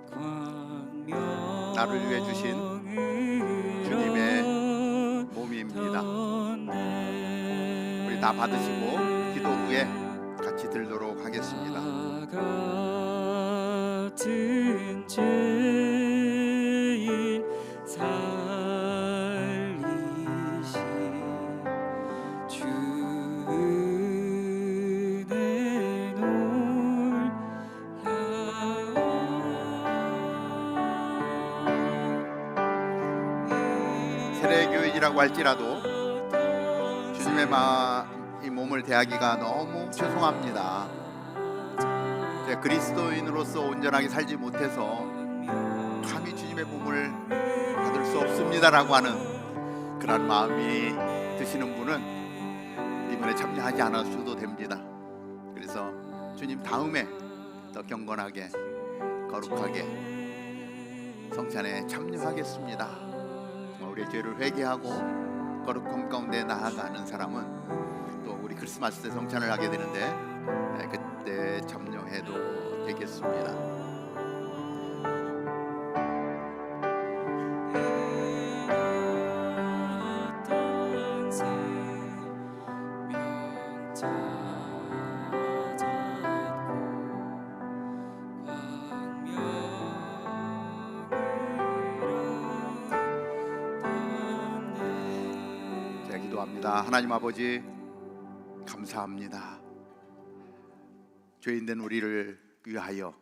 광명 나를 위해 주신 주님의 몸입니다. 우리 다 받으시고 기도 후에 같이 들도록 하겠습니다. 같은 죄인 살리신 주의 놀라워 세례교인이라고 할지라도 주님의 이 몸을 대하기가 너무 죄송합니다. 제가 그리스도인으로서 온전하게 살지 못해서 감히 주님의 몸을 받을 수 없습니다라고 하는 그런 마음이 드시는 분은 이번에 참여하지 않으셔도 됩니다. 그래서 주님 다음에 더 경건하게 거룩하게 성찬에 참여하겠습니다. 우리의 죄를 회개하고 거룩함 가운데 나아가는 사람은 또 우리 크리스마스 때 성찬을 하게 되는데 그때 참여해도 되겠습니다. 잃었던 생명 제가 기도합니다. 하나님 아버지 감사합니다. 죄인된 우리를 위하여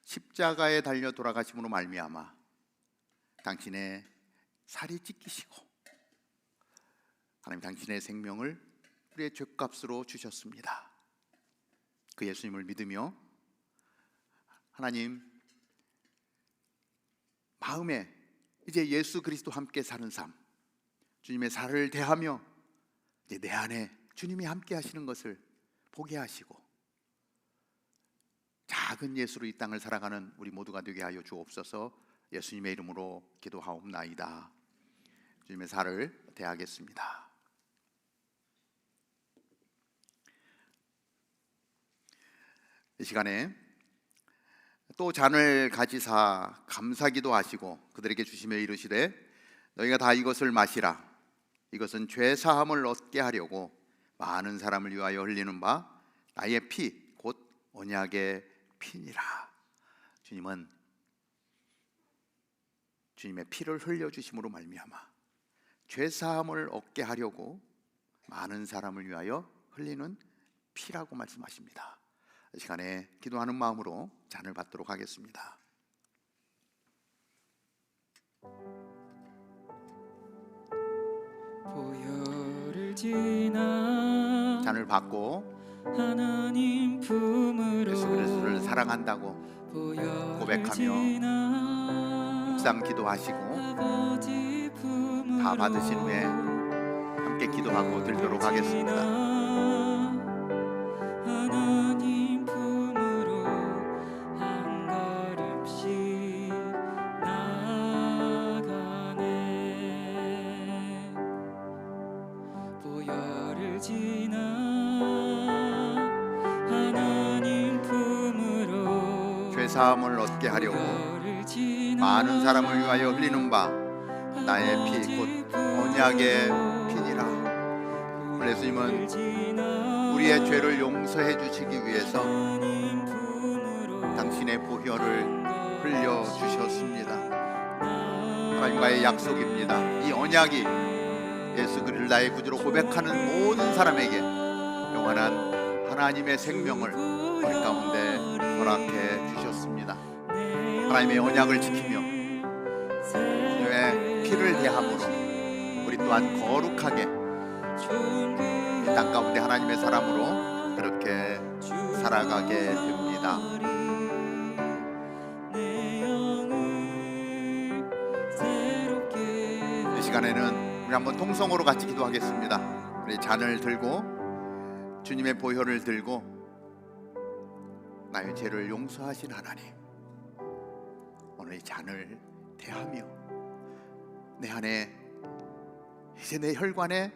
십자가에 달려 돌아가심으로 말미암아 당신의 살이 찢기시고 하나님 당신의 생명을 우리의 죄값으로 주셨습니다. 그 예수님을 믿으며 하나님 마음에 이제 예수 그리스도 함께 사는 삶, 주님의 살을 대하며 이제 내 안에 주님이 함께 하시는 것을 보게 하시고 작은 예수로 이 땅을 살아가는 우리 모두가 되게 하여 주옵소서. 예수님의 이름으로 기도하옵나이다. 주님의 살을 대하겠습니다. 이 시간에 또 잔을 가지사 감사기도 하시고 그들에게 주시며 이르시되 너희가 다 이것을 마시라. 이것은 죄 사함을 얻게 하려고 많은 사람을 위하여 흘리는 바 나의 피 곧 언약의 피니라. 주님은 주님의 피를 흘려 주심으로 말미암아 죄 사함을 얻게 하려고 많은 사람을 위하여 흘리는 피라고 말씀하십니다. 이 시간에 기도하는 마음으로 잔을 받도록 하겠습니다. 보혈을 지나 잔을 받고 하나님 품으로 예수 그리스도를 사랑한다고 고백하며 묵상 기도하시고 다 받으신 후에 함께 기도하고 들도록 하겠습니다. 하나님 품으로 한 걸음씩 나 죄사함을 얻게 하려고 많은 사람을 위하여 흘리는 바 나의 피 곧 언약의 피니라. 오늘 예수님은 우리의 죄를 용서해 주시기 위해서 당신의 보혈을 흘려 주셨습니다. 하나님과의 약속입니다. 이 언약이 예수 그리스도를 나의 구주로 고백하는 모든 사람에게 영원한 하나님의 생명을 우리 가운데 허락해 주셨습니다. 하나님의 언약을 지키며 주님의 피를 대함으로 우리 또한 거룩하게 이 땅 가운데 하나님의 사람으로 그렇게 살아가게 됩니다. 이 시간에는 우리 한번 통성으로 같이 기도하겠습니다. 우리 잔을 들고 주님의 보혈을 들고 나의 죄를 용서하신 하나님, 오늘 이 잔을 대하며 내 안에 이제 내 혈관에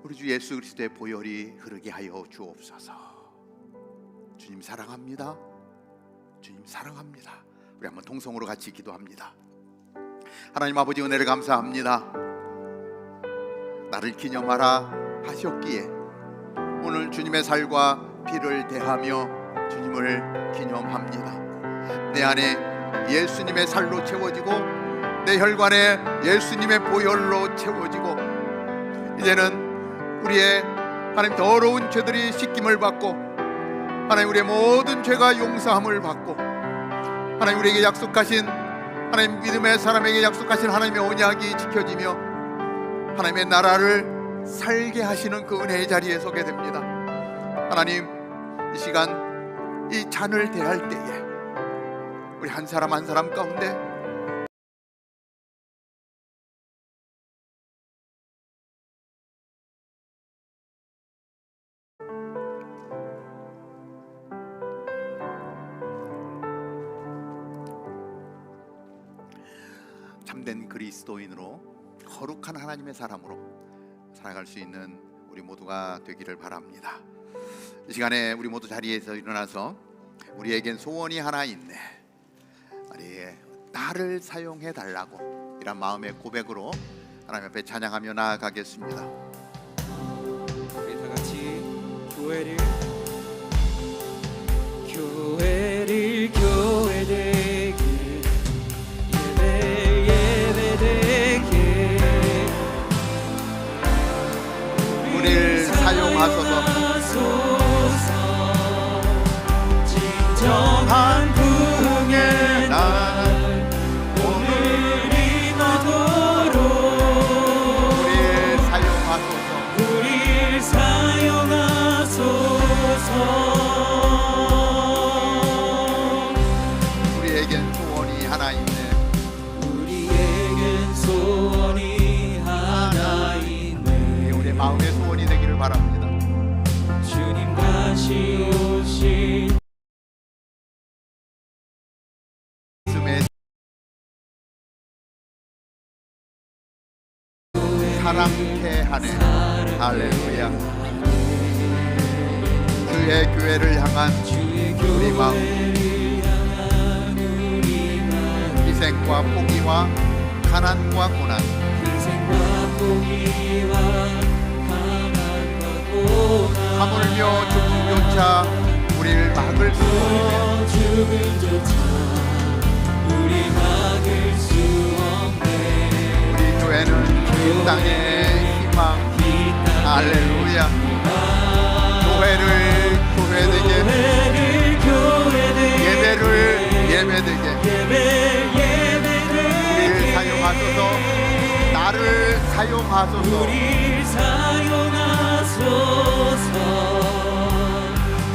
우리 주 예수 그리스도의 보혈이 흐르게 하여 주옵소서. 주님 사랑합니다. 주님 사랑합니다. 우리 한번 통성으로 같이 기도합니다. 하나님 아버지, 은혜를 감사합니다. 나를 기념하라 하셨기에 오늘 주님의 살과 피를 대하며 주님을 기념합니다. 내 안에 예수님의 살로 채워지고 내 혈관에 예수님의 보혈로 채워지고 이제는 우리의 하나님 더러운 죄들이 씻김을 받고 하나님 우리의 모든 죄가 용서함을 받고 하나님 우리에게 약속하신 하나님 믿음의 사람에게 약속하신 하나님의 언약이 지켜지며 하나님의 나라를 살게 하시는 그 은혜의 자리에 서게 됩니다. 하나님, 이 시간 이 잔을 대할 때에 우리 한 사람 한 사람 가운데 참된 그리스도인으로 거룩한 하나님의 사람으로 살아갈 수 있는 우리 모두가 되기를 바랍니다. 이 시간에 우리 모두 자리에서 일어나서 우리에겐 소원이 하나 있네, 나를 사용해 달라고 이런 마음의 고백으로 하나님 앞에 찬양하며 나아가겠습니다. 우리 다 같이 교회를 교회되게 예배되게 우리를 사용하소서. 진정한 부흥의 날 오늘이 나도록 우리를 사용하소서. 우릴 사용하소서. 우리에겐 소원이 하나 있네. 우리에겐 소원이 하나 있네. 우리의 마음의 소원이 되기를 바랍니다. 주님 다시 오신 사랑케 하네. 할렐루야. 주의 교회를 향한 우리 마음, 희생과 포기와 가난과 고난, 하물며 죽음조차 우리를 막을 수 없네. 우리 교회는 이 땅의 희망. 할렐루야. 교회되게, 예배를 예배되게 우리를 사용하소서. 나를 사용하소서. 우릴 사용하소서.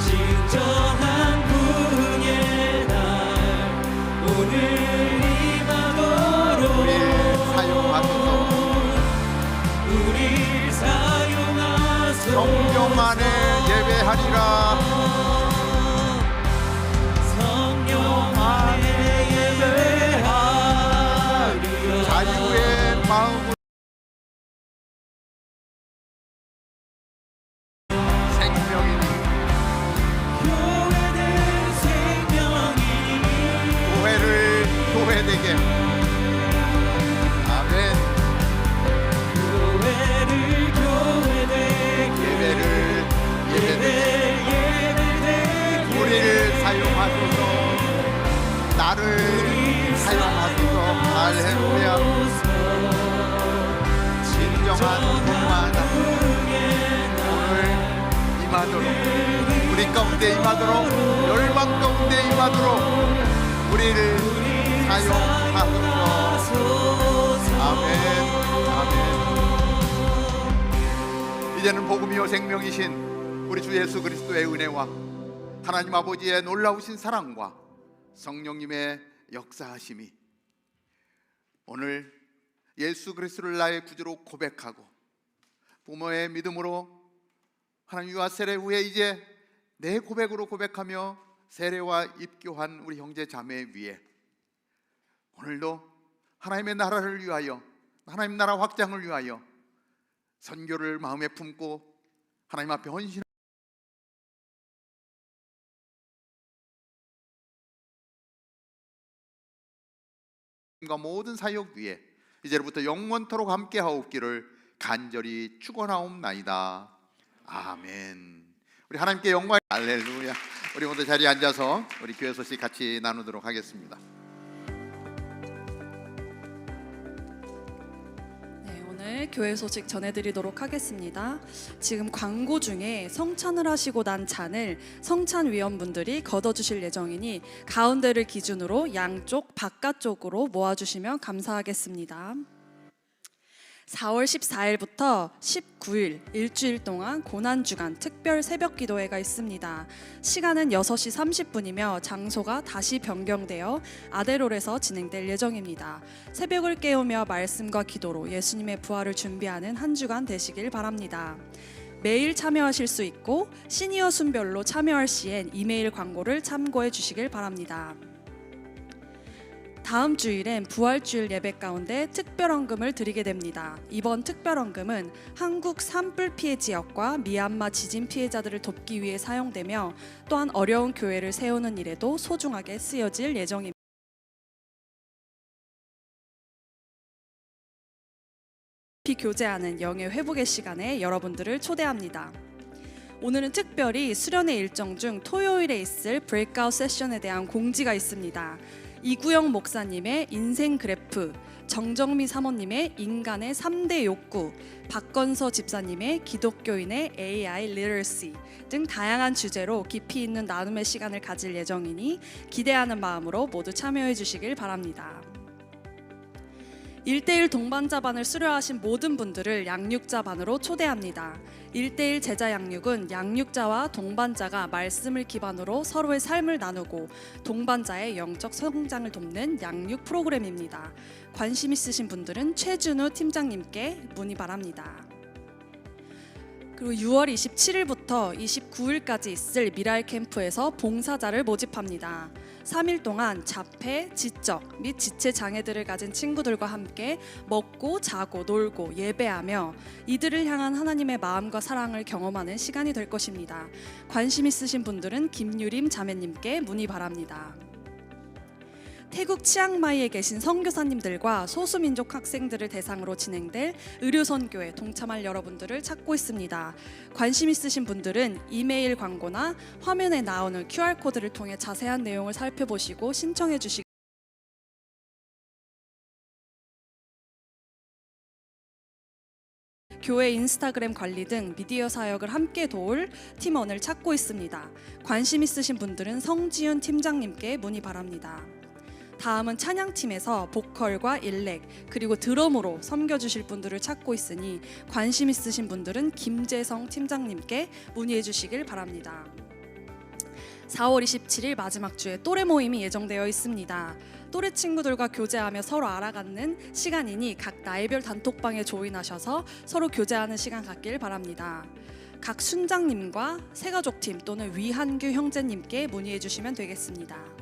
진정한 부흥의 날 오늘 임하도록 우리를 사용하소서. 우릴 사용하소서. 성령 안에 예배하리라. 성령 안에 예배하리라. 자유의 마음으로 생명이니 교회는 생명이니 되게. 아멘. 예배를 우리를 사용하소서. 나를 사용하소서. 할렐루야. 진정한 평안함 오늘 임하도록, 우리 가운데 임하도록, 열방 가운데 임하도록 우리를 사용하소서. 아멘. 이제는 복음이요 생명이신 우리 주 예수 그리스도의 은혜와 하나님 아버지의 놀라우신 사랑과 성령님의 역사하심이 오늘 예수 그리스도를 나의 구주로 고백하고 부모의 믿음으로 하나님과 세례 후에 이제 내 고백으로 고백하며 세례와 입교한 우리 형제 자매 위에 오늘도 하나님의 나라를 위하여, 하나님 나라 확장을 위하여 선교를 마음에 품고 하나님 앞에 헌신 모든 사역 위에 이제부터 영원토록 함께 하옵기를 간절히 축원하옵나이다. 아멘. 우리 하나님께 영광. 할렐루야. 우리 모두 자리에 앉아서 우리 교회 소식 같이 나누도록 하겠습니다. 오늘 교회 소식 전해드리도록 하겠습니다. 지금 광고 중에 성찬을 하시고 난 잔을 성찬위원분들이 걷어주실 예정이니 가운데를 기준으로 양쪽 바깥쪽으로 모아주시면 감사하겠습니다. 4월 14일부터 19일 일주일 동안 고난주간 특별 새벽기도회가 있습니다. 시간은 6시 30분이며 장소가 다시 변경되어 아데롤에서 진행될 예정입니다. 새벽을 깨우며 말씀과 기도로 예수님의 부활을 준비하는 한 주간 되시길 바랍니다. 매일 참여하실 수 있고 시니어 순별로 참여할 시엔 이메일 광고를 참고해 주시길 바랍니다. 다음 주일엔 부활주일 예배 가운데 특별헌금을 드리게 됩니다. 이번 특별헌금은 한국 산불 피해 지역과 미얀마 지진 피해자들을 돕기 위해 사용되며 또한 어려운 교회를 세우는 일에도 소중하게 쓰여질 예정입니다. 교제하는 영의 회복의 시간에 여러분들을 초대합니다. 오늘은 특별히 수련회 일정 중 토요일에 있을 브레이크아웃 세션에 대한 공지가 있습니다. 이구영 목사님의 인생 그래프, 정정미 사모님의 인간의 3대 욕구, 박건서 집사님의 기독교인의 AI 리터시 등 다양한 주제로 깊이 있는 나눔의 시간을 가질 예정이니 기대하는 마음으로 모두 참여해 주시길 바랍니다. 1:1 동반자반을 수료하신 모든 분들을 양육자반으로 초대합니다. 1:1 제자 양육은 양육자와 동반자가 말씀을 기반으로 서로의 삶을 나누고 동반자의 영적 성장을 돕는 양육 프로그램입니다. 관심 있으신 분들은 최준우 팀장님께 문의 바랍니다. 그리고 6월 27일부터 29일까지 있을 미랄 캠프에서 봉사자를 모집합니다. 3일 동안 자폐, 지적 및 지체 장애들을 가진 친구들과 함께 먹고 자고 놀고 예배하며 이들을 향한 하나님의 마음과 사랑을 경험하는 시간이 될 것입니다. 관심 있으신 분들은 김유림 자매님께 문의 바랍니다. 태국 치앙마이에 계신 선교사님들과 소수민족 학생들을 대상으로 진행될 의료선교에 동참할 여러분들을 찾고 있습니다. 관심 있으신 분들은 이메일 광고나 화면에 나오는 QR코드를 통해 자세한 내용을 살펴보시고 신청해 주시기 교회 인스타그램 관리 등 미디어 사역을 함께 도울 팀원을 찾고 있습니다. 관심 있으신 분들은 성지윤 팀장님께 문의 바랍니다. 다음은 찬양팀에서 보컬과 일렉 그리고 드럼으로 섬겨주실 분들을 찾고 있으니 관심 있으신 분들은 김재성 팀장님께 문의해 주시길 바랍니다. 4월 27일 마지막 주에 또래 모임이 예정되어 있습니다. 또래 친구들과 교제하며 서로 알아가는 시간이니 각 나이별 단톡방에 조인하셔서 서로 교제하는 시간 갖길 바랍니다. 각 순장님과 새가족팀 또는 위한규 형제님께 문의해 주시면 되겠습니다.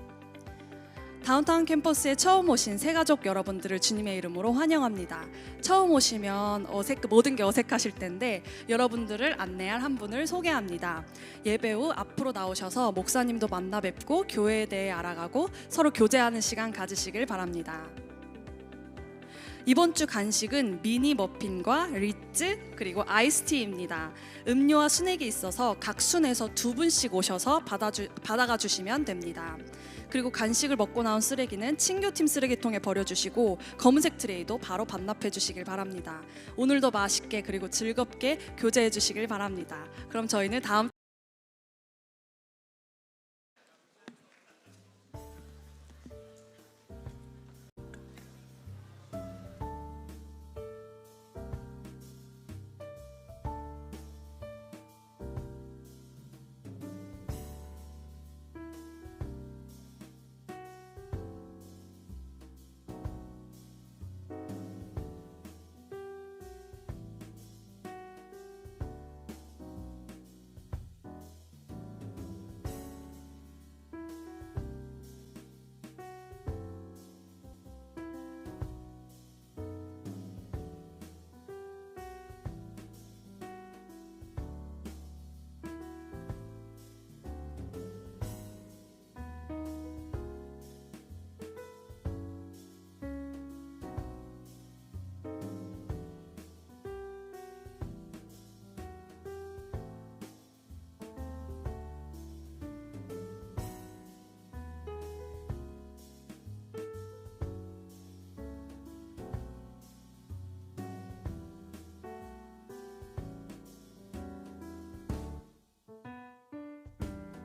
다운타운 캠퍼스에 처음 오신 새가족 여러분들을 주님의 이름으로 환영합니다. 처음 오시면 모든 게 어색하실 텐데 여러분들을 안내할 한 분을 소개합니다. 예배 후 앞으로 나오셔서 목사님도 만나 뵙고 교회에 대해 알아가고 서로 교제하는 시간 가지시길 바랍니다. 이번 주 간식은 미니 머핀과 리츠 그리고 아이스티입니다. 음료와 스낵이 있어서 각 순에서 2분씩 오셔서 받아가 주시면 됩니다. 그리고 간식을 먹고 나온 쓰레기는 친교팀 쓰레기통에 버려주시고 검은색 트레이도 바로 반납해 주시길 바랍니다. 오늘도 맛있게 그리고 즐겁게 교제해 주시길 바랍니다. 그럼 저희는 다음